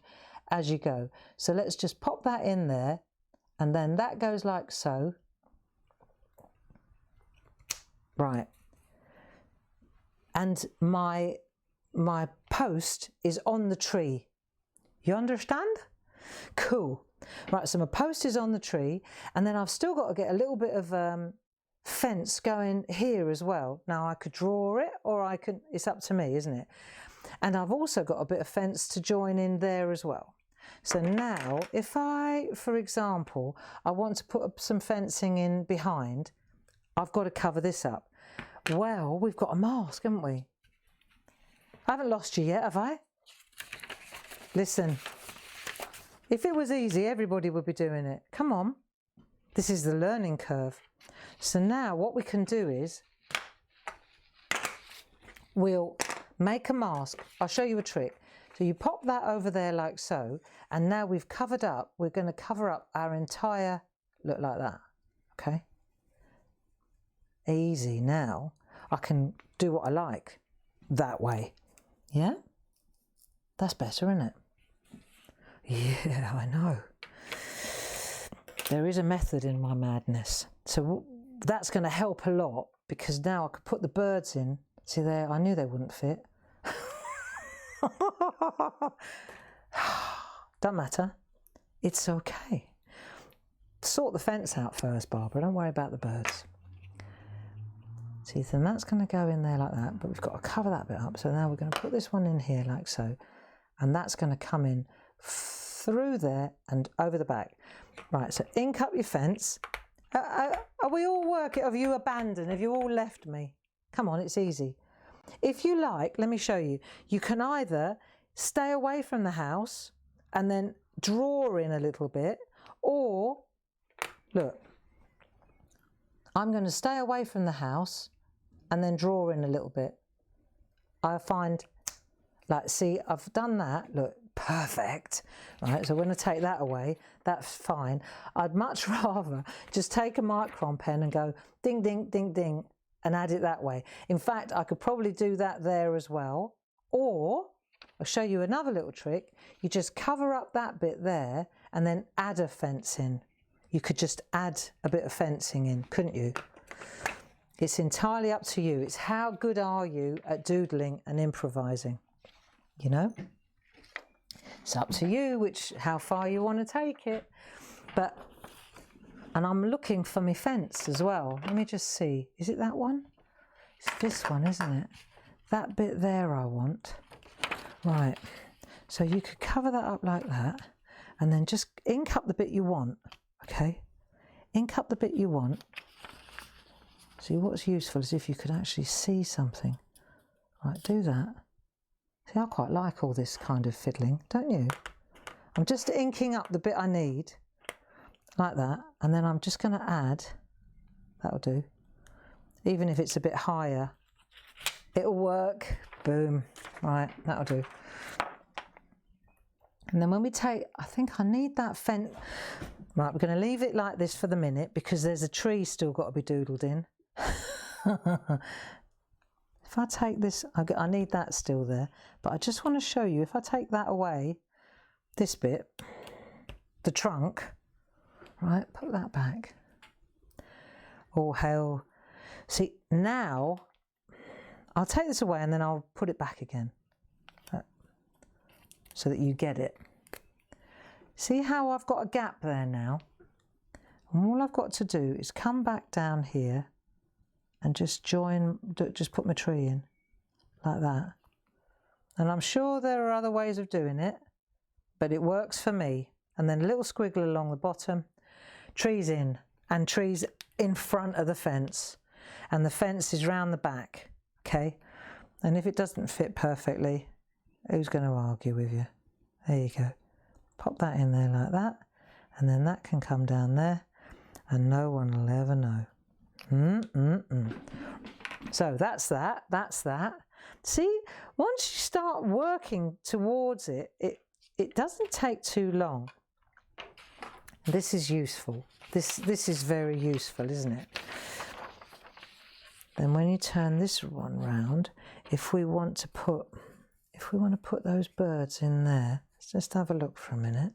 as you go. So let's just pop that in there, and then that goes like so. Right. And my post is on the tree. You understand? Cool. Right, so my post is on the tree, and then I've still got to get a little bit of fence going here as well. Now I could draw it, or I could, it's up to me, isn't it? And I've also got a bit of fence to join in there as well. So now, if I, for example, I want to put up some fencing in behind, I've got to cover this up. Well, we've got a mask, haven't we? I haven't lost you yet, have I? Listen, if it was easy, everybody would be doing it. Come on. This is the learning curve. So now what we can do is we'll make a mask. I'll show you a trick. So you pop that over there like so, and now we've covered up, we're going to cover up our entire, look like that, okay? Easy. Now I can do what I like that way. Yeah? That's better, isn't it? Yeah, I know. There is a method in my madness. So that's going to help a lot, because now I could put the birds in. See there, I knew they wouldn't fit. Don't matter. It's okay. Sort the fence out first, Barbara. Don't worry about the birds. See, then that's going to go in there like that, but we've got to cover that bit up. So now we're going to put this one in here like so, and that's going to come in through there and over the back. Right, so ink up your fence. Are we all working? Have you abandoned? Have you all left me? Come on, it's easy. If you like, let me show you. You can either stay away from the house and then draw in a little bit, or, look, I'm going to stay away from the house and then draw in a little bit. I find Like, see, I've done that, look, perfect, right? So when I take that away, that's fine. I'd much rather just take a micron pen and go ding, ding, ding, ding, and add it that way. In fact, I could probably do that there as well. Or, I'll show you another little trick. You just cover up that bit there and then add a fence in. You could just add a bit of fencing in, couldn't you? It's entirely up to you. It's how good are you at doodling and improvising, you know? It's up to you how far you want to take it. And I'm looking for my fence as well. Let me just see. Is it that one? It's this one, isn't it? That bit there I want. Right. So you could cover that up like that and then just ink up the bit you want. Okay? Ink up the bit you want. See, what's useful is if you could actually see something. Right, do that. See, I quite like all this kind of fiddling, don't you? I'm just inking up the bit I need, like that, and then I'm just going to add, that'll do, even if it's a bit higher, it'll work, boom, right, that'll do. And then when we take, I think I need that fence, right, we're going to leave it like this for the minute because there's a tree still got to be doodled in. If I take this, I need that still there, but I just want to show you, if I take that away, this bit, the trunk, right, put that back. Oh, hell. See, now, I'll take this away and then I'll put it back again, so that you get it. See how I've got a gap there now? And all I've got to do is come back down here and just just put my tree in, like that. And I'm sure there are other ways of doing it, but it works for me. And then a little squiggle along the bottom, trees in, and trees in front of the fence. And the fence is round the back, okay? And if it doesn't fit perfectly, who's going to argue with you? There you go. Pop that in there like that, and then that can come down there, and no one will ever know. So that's that. See, once you start working towards it, it doesn't take too long. This is useful. This is very useful, isn't it? Then when you turn this one round, if we want to put those birds in there, let's just have a look for a minute.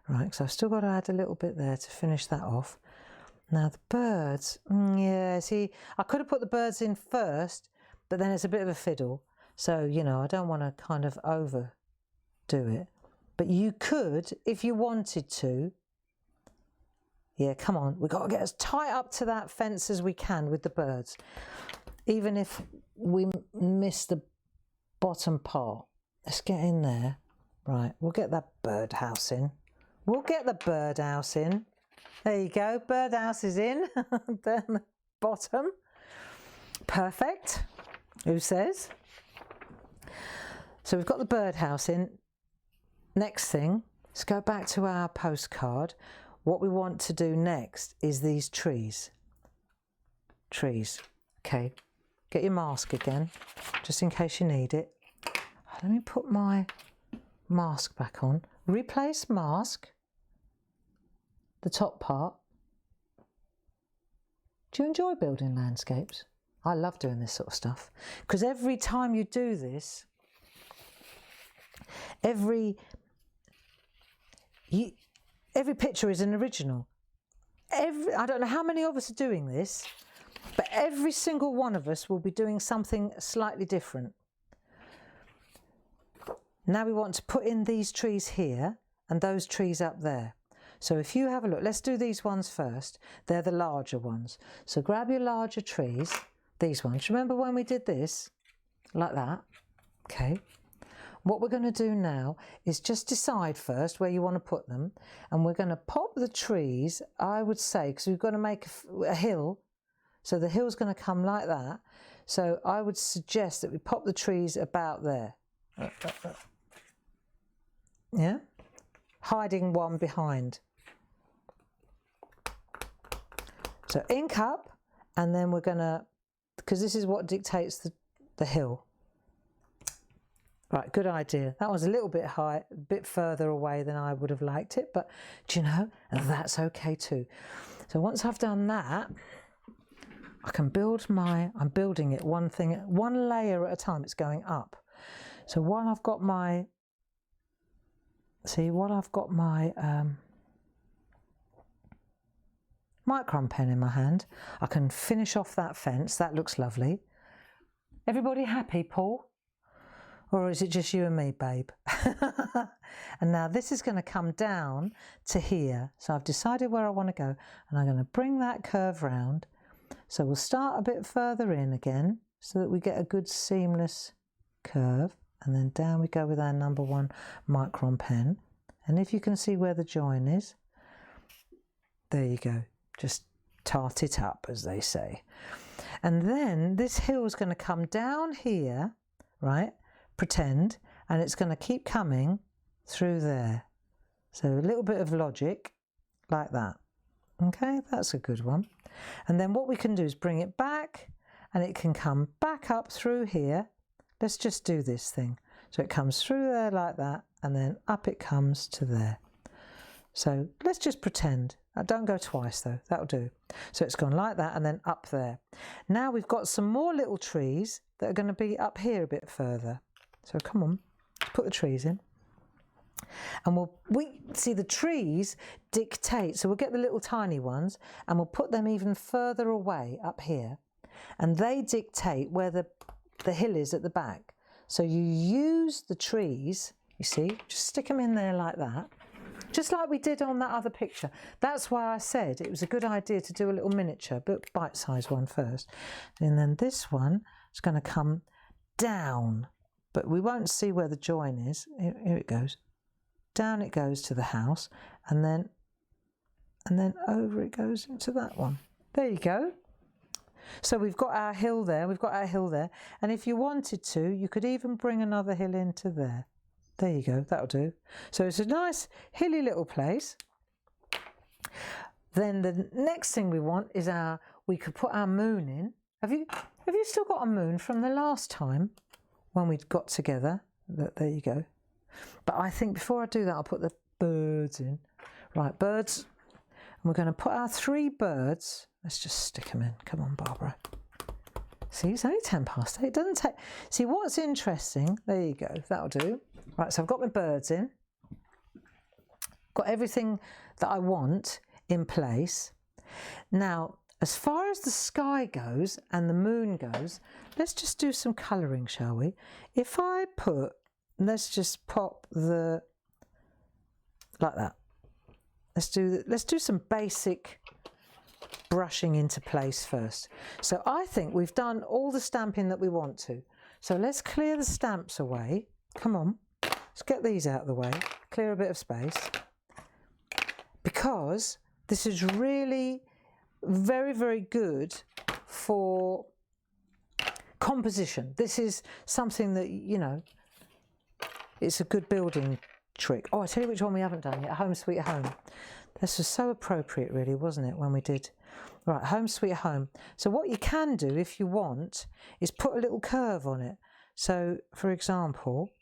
Right, because I've still got to add a little bit there to finish that off. Now the birds, yeah, see, I could have put the birds in first, but then it's a bit of a fiddle. So, you know, I don't want to kind of overdo it. But you could, if you wanted to. Yeah, come on, we've got to get as tight up to that fence as we can with the birds. Even if we miss the bottom part. Let's get in there. Right, we'll get that birdhouse in. We'll get the birdhouse in. There you go, birdhouse is in. Down the bottom. Perfect. Who says? So we've got the birdhouse in. Next thing, let's go back to our postcard. What we want to do next is these trees. Trees. Okay, get your mask again, just in case you need it. Let me put my mask back on. Replace mask. The top part. Do you enjoy building landscapes? I love doing this sort of stuff because every time you do this, every picture is an original. I don't know how many of us are doing this, but every single one of us will be doing something slightly different. Now we want to put in these trees here and those trees up there. So if you have a look, let's do these ones first. They're the larger ones. So grab your larger trees, these ones. Remember when we did this? Like that. Okay. What we're going to do now is just decide first where you want to put them. And we're going to pop the trees, I would say, because we've got to make a hill. So the hill's going to come like that. So I would suggest that we pop the trees about there. Yeah? Hiding one behind. So ink up, and then we're going to, because this is what dictates the hill. Right, good idea. That was a little bit high, a bit further away than I would have liked it, but do you know, that's okay too. So once I've done that, I can build I'm building it one layer at a time. It's going up. So while I've got my, micron pen in my hand, I can finish off that fence. That looks lovely. Everybody happy, Paul? Or is it just you and me, babe? And now this is going to come down to here. So I've decided where I want to go, and I'm going to bring that curve round. So we'll start a bit further in again so that we get a good seamless curve, and then down we go with our number 1 micron pen. And if you can see where the join is, there you go. Just tart it up, as they say. And then this hill is going to come down here, right? Pretend, and it's going to keep coming through there. So a little bit of logic like that. Okay, that's a good one. And then what we can do is bring it back, and it can come back up through here. Let's just do this thing. So it comes through there like that, and then up it comes to there. So let's just pretend. Don't go twice though, that'll do. So it's gone like that and then up there. Now we've got some more little trees that are going to be up here a bit further. So come on, put the trees in. And we see the trees dictate, so we'll get the little tiny ones and we'll put them even further away up here. And they dictate where the hill is at the back. So you use the trees, you see, just stick them in there like that. Just like we did on that other picture. That's why I said it was a good idea to do a little miniature, but bite-sized one first. And then this one is going to come down, but we won't see where the join is. Here it goes. Down it goes to the house, and then over it goes into that one. There you go. So we've got our hill there, and if you wanted to, you could even bring another hill into there. There you go, that'll do. So it's a nice hilly little place. Then the next thing we want is we could put our moon in. Have you still got a moon from the last time when we got together? There you go. But I think before I do that, I'll put the birds in. Right, birds. And we're going to put our 3 birds. Let's just stick them in. Come on, Barbara. See, it's only 8. It doesn't take... See, what's interesting... There you go. That'll do. Right, so I've got my birds in. Got everything that I want in place. Now, as far as the sky goes and the moon goes, let's just do some colouring, shall we? If I put... Let's just pop the... Like that. Let's do some basic brushing into place first. So I think we've done all the stamping that we want to. So let's clear the stamps away. Come on, let's get these out of the way. Clear a bit of space. Because this is really very, very good for composition. This is something that, you know, it's a good building trick. Oh, I tell you which one we haven't done yet. Home Sweet Home. This was so appropriate, really, wasn't it, when we did... Right, Home Sweet Home. So what you can do, if you want, is put a little curve on it. So, for example,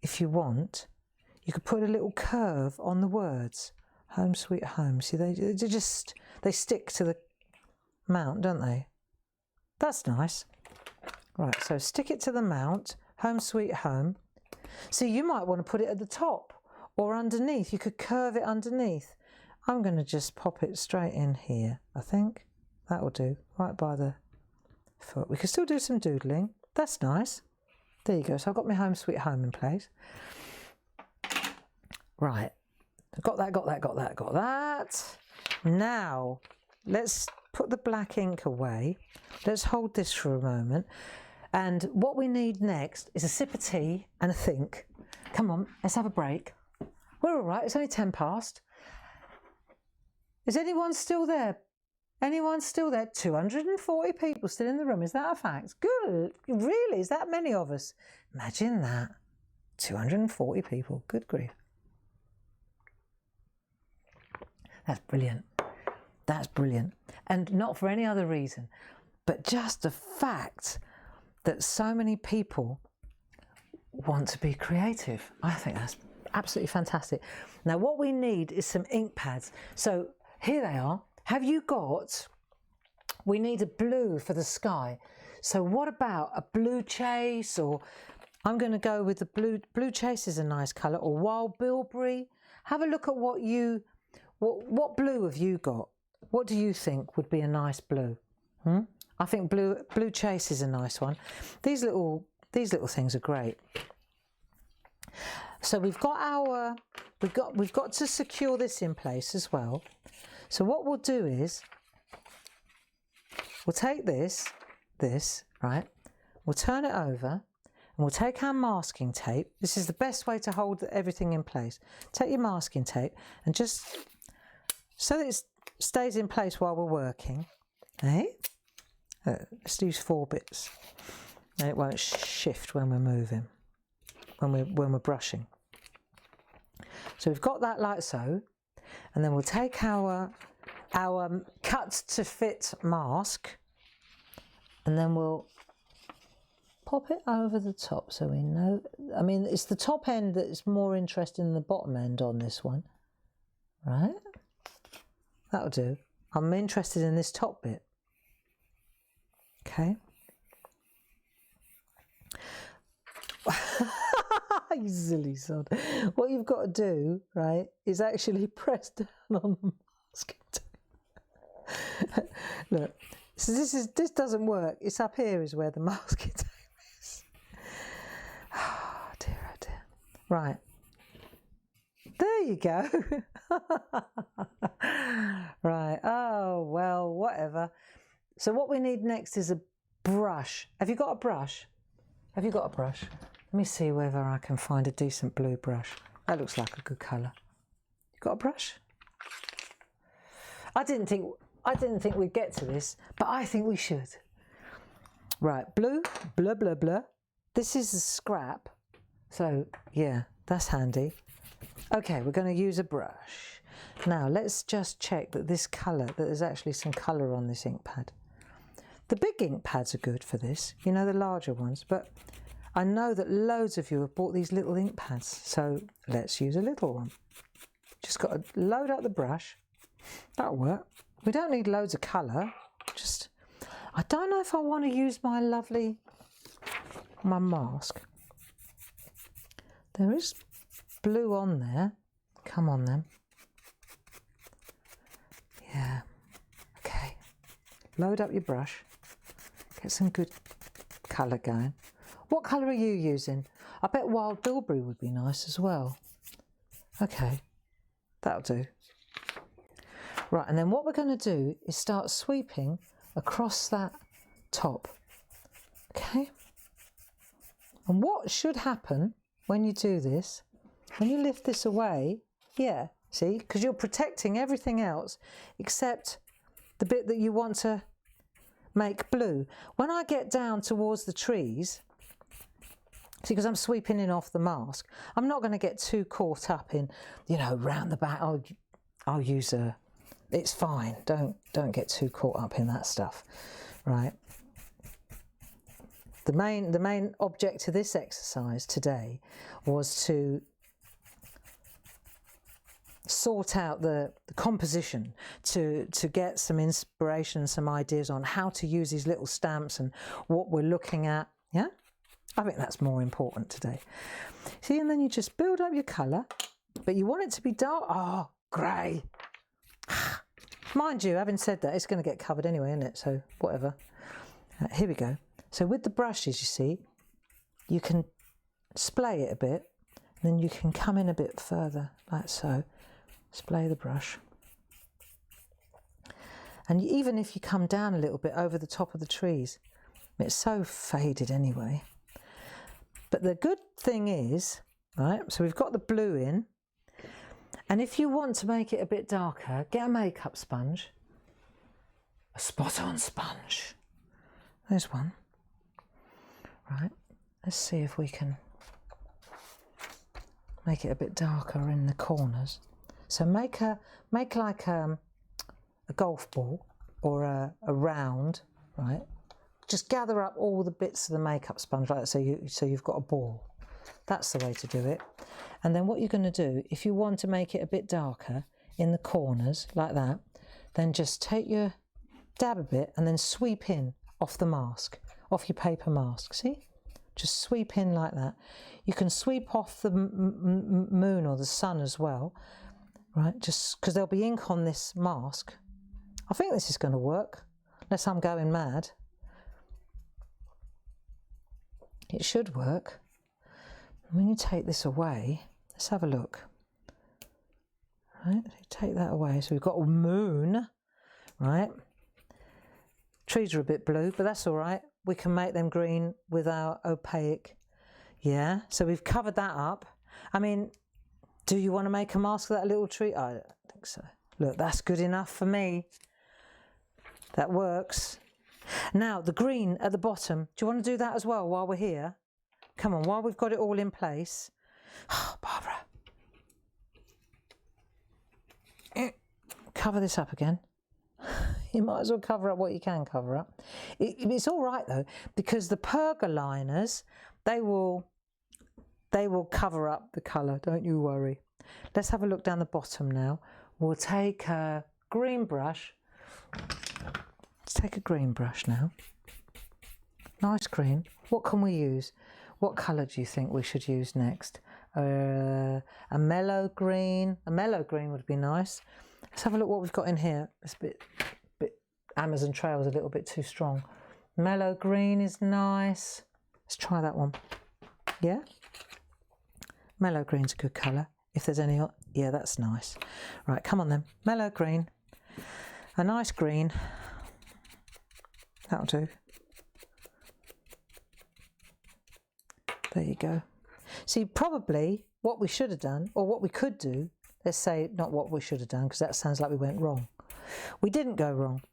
if you want, you could put a little curve on the words. Home Sweet Home. See, they stick to the mount, don't they? That's nice. Right, so stick it to the mount. Home Sweet Home. See, you might want to put it at the top or underneath. You could curve it underneath. I'm going to just pop it straight in here, I think. That will do, right by the foot. We can still do some doodling. That's nice. There you go. So I've got my Home Sweet Home in place. Right. Got that. Now, let's put the black ink away. Let's hold this for a moment. And what we need next is a sip of tea and a think. Come on, let's have a break. We're all right. It's only 10 past. Is anyone still there? Anyone still there? 240 people still in the room. Is that a fact? Good. Really? Is that many of us? Imagine that. 240 people. Good grief. That's brilliant. That's brilliant. And not for any other reason, but just the fact that so many people want to be creative. I think that's absolutely fantastic. Now what we need is some ink pads. So here they are. Have you got, we need a blue for the sky. So what about a blue chase, or I'm going to go with the blue chase is a nice colour, or wild bilberry. Have a look at what blue have you got? What do you think would be a nice blue? I think blue chase is a nice one. These little things are great. So we've got to secure this in place as well. So what we'll do is we'll take this, right? We'll turn it over and we'll take our masking tape. This is the best way to hold everything in place. Take your masking tape and just so that it stays in place while we're working. Okay? Let's use 4 bits. And it won't shift when we're moving, when we're brushing. So we've got that like so, and then we'll take our cut to fit mask, and then we'll pop it over the top so we know. I mean, it's the top end that's more interesting than the bottom end on this one, right? That'll do. I'm interested in this top bit. Okay. You silly sod. What you've got to do, right, is actually press down on the masking tape. Look, so this doesn't work. It's up here is where the masking tape is. Oh dear, oh dear. Right. There you go. Right. Oh well, whatever. So what we need next is a brush. Have you got a brush? Have you got a brush? Let me see whether I can find a decent blue brush. That looks like a good colour. You got a brush? I didn't think we'd get to this, but I think we should. Right, blue, blah, blah, blah. This is a scrap. So, yeah, that's handy. Okay, we're going to use a brush. Now, let's just check that this colour, that there's actually some colour on this ink pad. The big ink pads are good for this, you know, the larger ones, but I know that loads of you have bought these little ink pads, so let's use a little one. Just got to load up the brush. That'll work. We don't need loads of colour, just, I don't know if I want to use my mask. There is blue on there. Come on then. Yeah. Okay. Load up your brush. Get some good colour going. What colour are you using? I bet wild bilberry would be nice as well. Okay. That'll do. Right, and then what we're going to do is start sweeping across that top. Okay? And what should happen when you do this, when you lift this away, yeah, see, because you're protecting everything else except the bit that you want to make blue. When I get down towards the trees, see, because I'm sweeping in off the mask, I'm not going to get too caught up in, you know, round the back. I'll use a, it's fine. Don't get too caught up in that stuff, right? The main object of this exercise today was to sort out the composition, to get some inspiration, some ideas on how to use these little stamps and what we're looking at. Yeah, I think that's more important today. See, and then you just build up your colour, but you want it to be dark. Oh, grey. Mind you, having said that, it's going to get covered anyway, isn't it? So whatever. Here we go. So with the brushes, you see, you can splay it a bit, and then you can come in a bit further, like so. Splay the brush. And even if you come down a little bit over the top of the trees, it's so faded anyway. But the good thing is, right, so we've got the blue in, and if you want to make it a bit darker, get a makeup sponge, a spot-on sponge. There's one. Right, let's see if we can make it a bit darker in the corners. So make like a golf ball or a round, right? Just gather up all the bits of the makeup sponge like that, so you've got a ball. That's the way to do it. And then what you're going to do, if you want to make it a bit darker in the corners like that, then just take your dab a bit and then sweep in off the mask, off your paper mask. See? Just sweep in like that. You can sweep off the moon or the sun as well, right? Just because there'll be ink on this mask. I think this is going to work, unless I'm going mad. It should work. When you take this away, let's have a look. Right, take that away. So we've got a moon, right? Trees are a bit blue, but that's all right. We can make them green with our opaque. Yeah, so we've covered that up. I mean, do you want to make a mask of that little tree? I don't think so. Look, that's good enough for me. That works. Now, the green at the bottom, do you want to do that as well while we're here? Come on, while we've got it all in place. Oh, Barbara. Cover this up again. You might as well cover up what you can cover up. It's all right though, because the pergoliners, they will cover up the colour, don't you worry. Let's have a look down the bottom now. We'll take a green brush. Let's take a green brush now. Nice green. What can we use? What colour do you think we should use next? A mellow green. A mellow green would be nice. Let's have a look what we've got in here. It's a bit Amazon Trail's a little bit too strong. Mellow green is nice. Let's try that one. Yeah? Mellow green's a good colour. If there's any, yeah, that's nice. Right, come on then. Mellow green. A nice green. That'll do. There you go. See, probably what we should have done, or what we could do, let's say not what we should have done, because that sounds like we went wrong. We didn't go wrong.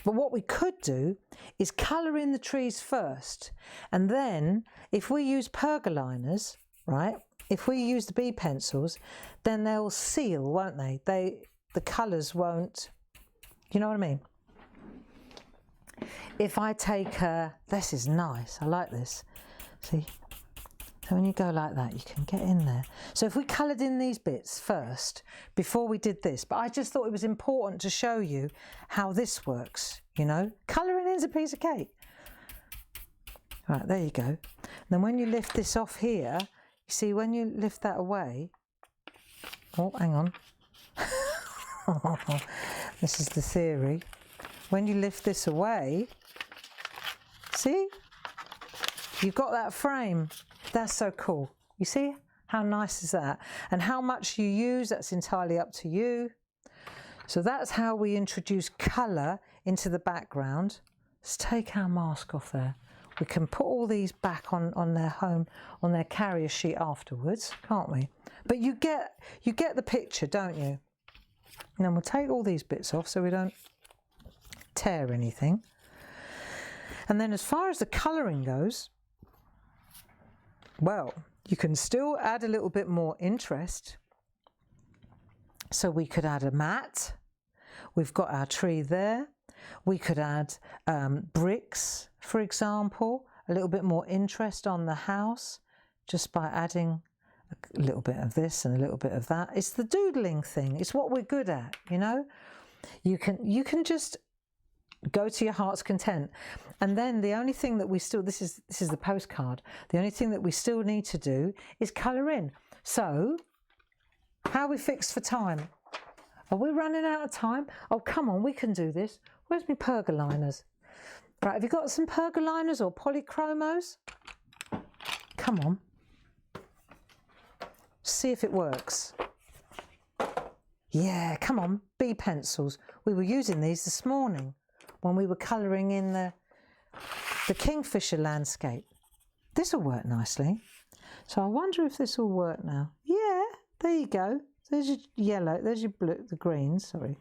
But what we could do is colour in the trees first. And then if we use pergoliners, right, if we use the B pencils, then they'll seal, won't they? The colours won't, you know what I mean? If I take this is nice, I like this. See? So when you go like that, you can get in there. So if we coloured in these bits first, before we did this, but I just thought it was important to show you how this works, you know? Colouring in's a piece of cake. Right, there you go. And then when you lift this off here, you see when you lift that away, oh, hang on. This is the theory. When you lift this away, see? You've got that frame. That's so cool. You see how nice is that? And how much you use, that's entirely up to you. So that's how we introduce colour into the background. Let's take our mask off there. We can put all these back on their carrier sheet afterwards, can't we? But you get the picture, don't you? And then we'll take all these bits off so we don't tear anything. And then as far as the colouring goes, well, you can still add a little bit more interest. So we could add a mat. We've got our tree there. We could add bricks, for example, a little bit more interest on the house just by adding a little bit of this and a little bit of that. It's the doodling thing. It's what we're good at, you know. You can just go to your heart's content. And then the only thing that we still, this is the postcard, the only thing that we still need to do is colour in. So how are we fixed for time? Are we running out of time? Oh, come on, we can do this. Where's my pergoliners? Right, have you got some pergoliners or polychromos? Come on. See if it works. Yeah, come on, B pencils. We were using these this morning when we were colouring in the kingfisher landscape. This will work nicely. So I wonder if this will work now. Yeah, there you go. There's your yellow, there's your blue, the greens, sorry.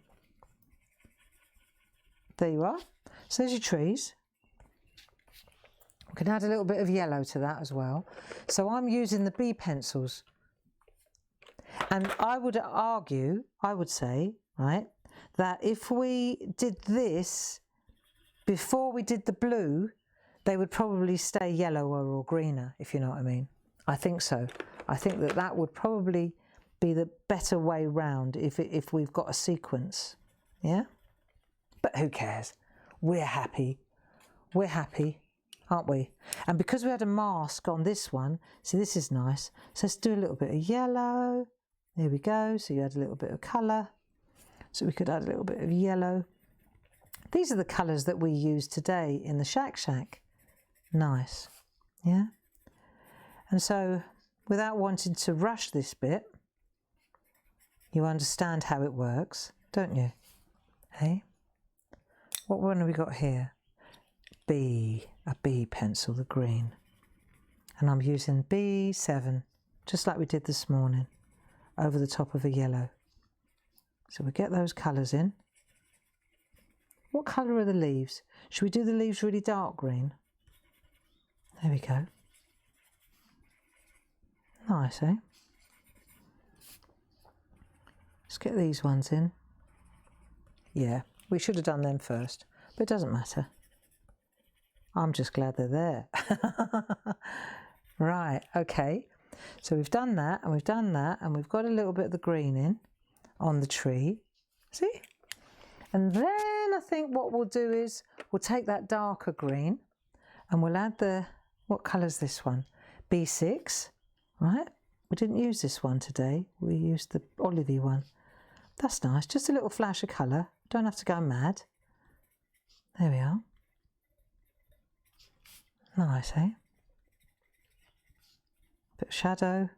There you are. So there's your trees. We can add a little bit of yellow to that as well. So I'm using the B pencils. And I would argue, I would say, right, that if we did this before we did the blue, they would probably stay yellower or greener, if you know what I mean. I think so. I think that that would probably be the better way round if we've got a sequence. Yeah? But who cares? We're happy. We're happy, aren't we? And because we had a mask on this one, see, this is nice. So let's do a little bit of yellow. There we go. So you add a little bit of colour. So we could add a little bit of yellow. These are the colours that we use today in the Shack Shack. Nice. Yeah? And so, without wanting to rush this bit, you understand how it works, don't you? Hey? What one have we got here? B, a B pencil, the green. And I'm using B7, just like we did this morning, over the top of a yellow. So we get those colours in. What colour are the leaves? Should we do the leaves really dark green? There we go. Nice, eh? Let's get these ones in. Yeah, we should have done them first, but it doesn't matter. I'm just glad they're there. Right, okay. So we've done that, and we've done that, and we've got a little bit of the green in on the tree. See? And then I think what we'll do is we'll take that darker green and we'll add the, what colour's this one? B6, right? We didn't use this one today. We used the olivey one. That's nice. Just a little flash of colour. Don't have to go mad. There we are. Nice, eh? Bit of shadow.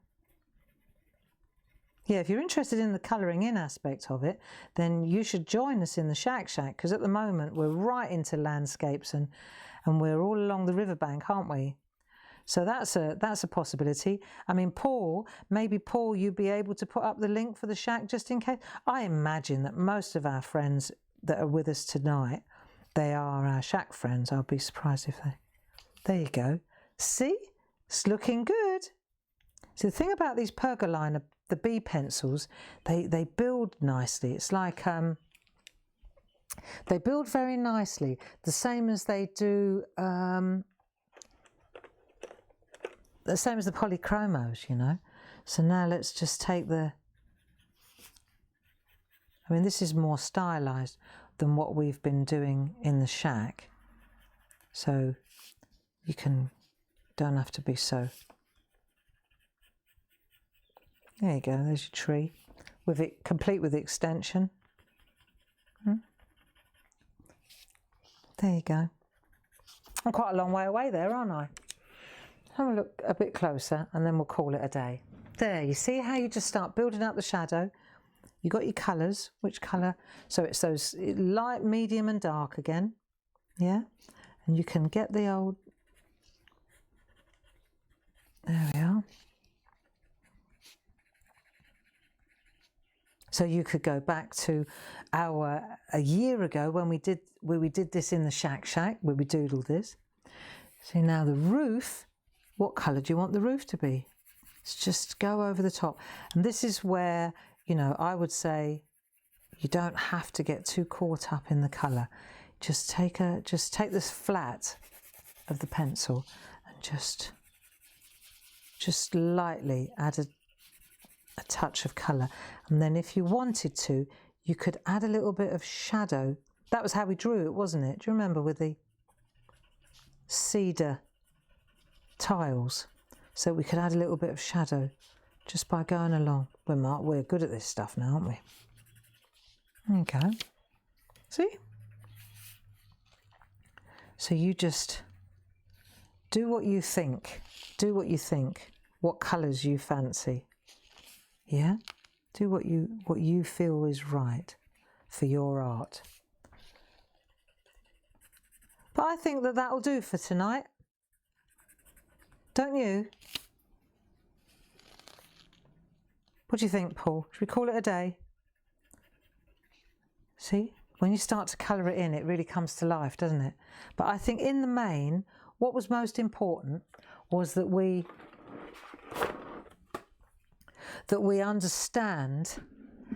Yeah, if you're interested in the colouring in aspect of it, then you should join us in the Shack Shack, because at the moment we're right into landscapes and we're all along the riverbank, aren't we? So that's a possibility. I mean, Paul, maybe Paul, you'd be able to put up the link for the Shack just in case. I imagine that most of our friends that are with us tonight, they are our Shack friends. I'll be surprised if they... There you go. See? It's looking good. So the thing about these Pergolina, the B pencils, they build nicely. It's like they build very nicely, the same as they do, the same as the polychromos, you know. So now let's just take the, I mean, this is more stylized than what we've been doing in the Shack. So you don't have to be so. There you go, there's your tree, with it complete with the extension. There you go. I'm quite a long way away there, aren't I? Have a look a bit closer and then we'll call it a day. There, you see how you just start building up the shadow? You got your colours, which colour? So it's those light, medium and dark again, yeah? And you can get the old, there we are. So you could go back to a year ago when we did this in the Shack Shack, where we doodled this. See now the roof, what colour do you want the roof to be? Let's just go over the top. And this is where, you know, I would say you don't have to get too caught up in the colour. Just take this flat of the pencil and just lightly add a touch of colour, and then if you wanted to, you could add a little bit of shadow. That was how we drew it, wasn't it? Do you remember, with the cedar tiles? So we could add a little bit of shadow just by going along. We're good at this stuff now, aren't we? There you go. See? So you just do what you think. Do what you think. What colours you fancy. Yeah? Do what you feel is right for your art. But I think that that'll do for tonight. Don't you? What do you think, Paul? Should we call it a day? See? When you start to colour it in, it really comes to life, doesn't it? But I think in the main, what was most important was that we understand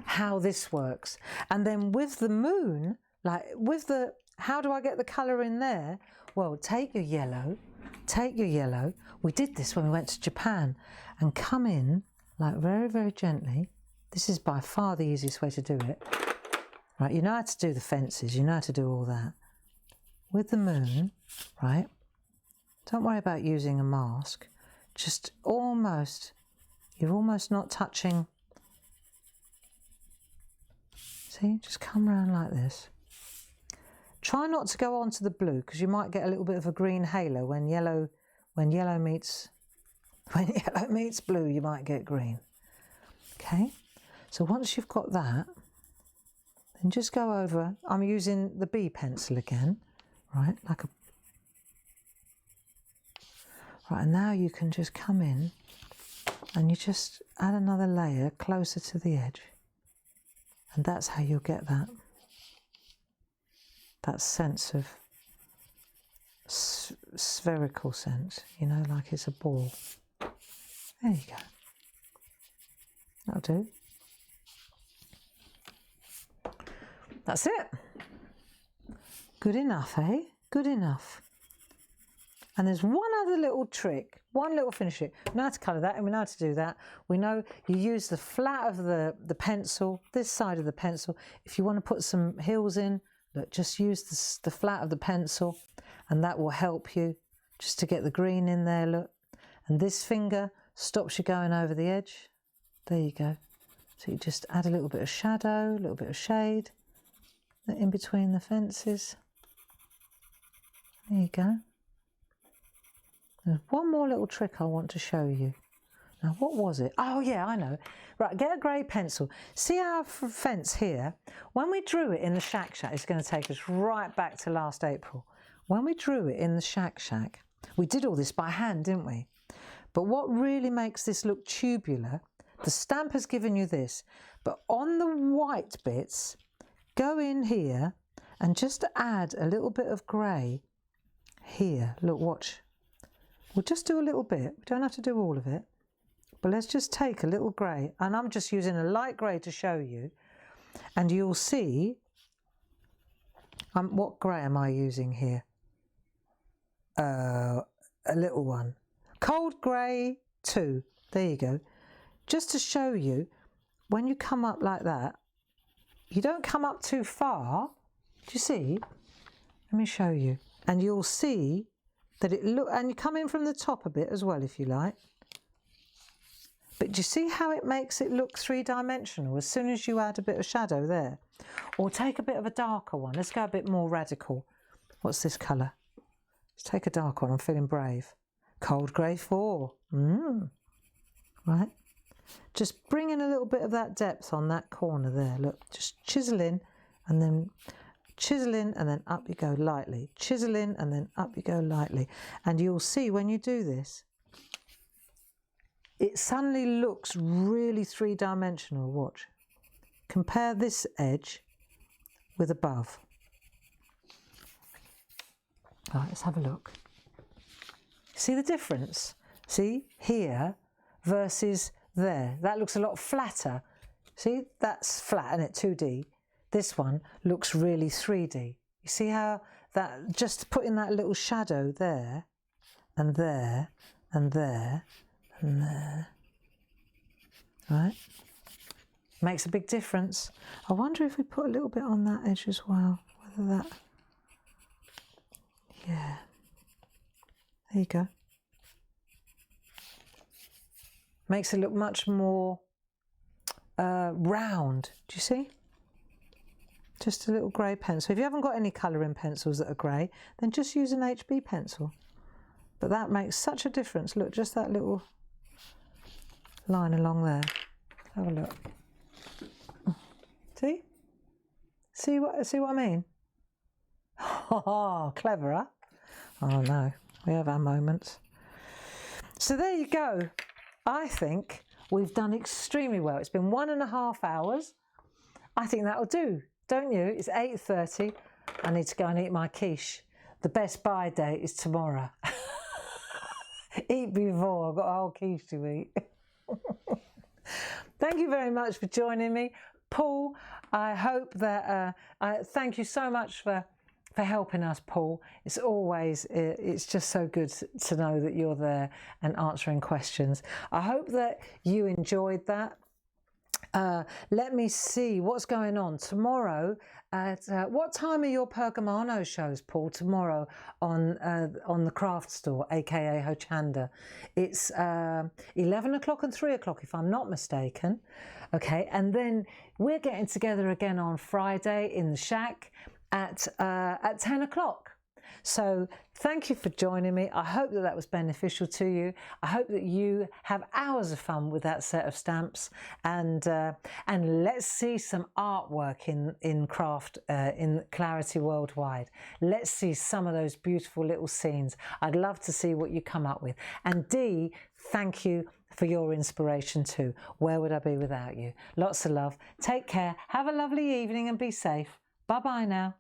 how this works. And then with the moon, like with the, how do I get the colour in there? Well, take your yellow, take your yellow. We did this when we went to Japan, and come in like very, very gently. This is by far the easiest way to do it. Right, you know how to do the fences, you know how to do all that. With the moon, right, don't worry about using a mask. Just almost, you're almost not touching. See, just come around like this. Try not to go onto the blue because you might get a little bit of a green halo when yellow meets blue, you might get green. Okay, so once you've got that, then just go over. I'm using the B pencil again, right? Right, and now you can just come in and you just add another layer closer to the edge, and that's how you'll get that sense of spherical sense, you know, like it's a ball. There you go. That'll do. That's it. Good enough, eh? Good enough. And there's one other little trick, one little finish trick. We know how to colour that, and we know how to do that. We know you use the flat of the pencil, this side of the pencil. If you want to put some hills in, look, just use the flat of the pencil, and that will help you just to get the green in there, look. And this finger stops you going over the edge. There you go. So you just add a little bit of shadow, a little bit of shade in between the fences. There you go. There's one more little trick I want to show you. Now, what was it? Oh, yeah, I know. Right, get a grey pencil. See our fence here? When we drew it in the shack, it's going to take us right back to last April. When we drew it in the shack, we did all this by hand, didn't we? But what really makes this look tubular, the stamp has given you this, but on the white bits, go in here and just add a little bit of grey here. Look, watch. We'll just do a little bit. We don't have to do all of it. But let's just take a little grey, and I'm just using a light grey to show you, and you'll see, what grey am I using here? A little one. Cold grey 2. There you go. Just to show you, when you come up like that, you don't come up too far. Do you see? Let me show you. And you'll see that and you come in from the top a bit as well if you like. But do you see how it makes it look three-dimensional as soon as you add a bit of shadow there? Or take a bit of a darker one. Let's go a bit more radical. What's this colour? Let's take a dark one. I'm feeling brave. Cold grey 4. Right. Just bring in a little bit of that depth on that corner there. Look, just chisel in and then chisel in and then up you go lightly. Chisel in and then up you go lightly. And you'll see when you do this, it suddenly looks really three-dimensional. Watch. Compare this edge with above. All right, let's have a look. See the difference? See, here versus there. That looks a lot flatter. See, that's flat, isn't it? 2D. This one looks really 3D. You see how that, just putting that little shadow there, and there, and there, and there, right? Makes a big difference. I wonder if we put a little bit on that edge as well, whether that, yeah. There you go. Makes it look much more round. Do you see? Just a little grey pencil. If you haven't got any colouring pencils that are grey, then just use an HB pencil. But that makes such a difference. Look, just that little line along there. Have a look. See? See what I mean? Oh, clever, huh? Oh no, we have our moments. So there you go. I think we've done extremely well. It's been 1.5 hours. I think that'll do, don't you? It's 8:30. I need to go and eat my quiche. The best buy date is tomorrow. Eat before, I've got a whole quiche to eat. Thank you very much for joining me. Paul, I hope that, thank you so much for for helping us, Paul. It's just so good to know that you're there and answering questions. I hope that you enjoyed that. Let me see what's going on tomorrow. What time are your Pergamano shows, Paul? Tomorrow on the craft store, aka Hochanda. It's 11 o'clock and 3 o'clock, if I'm not mistaken. Okay, and then we're getting together again on Friday in the shack at 10 o'clock. So thank you for joining me. I hope that was beneficial to you. I hope that you have hours of fun with that set of stamps, and let's see some artwork in craft in Clarity Worldwide. Let's see some of those beautiful little scenes. I'd love to see what you come up with. And Dee, thank you for your inspiration too. Where would I be without you? Lots of love. Take care. Have a lovely evening and be safe. Bye bye now.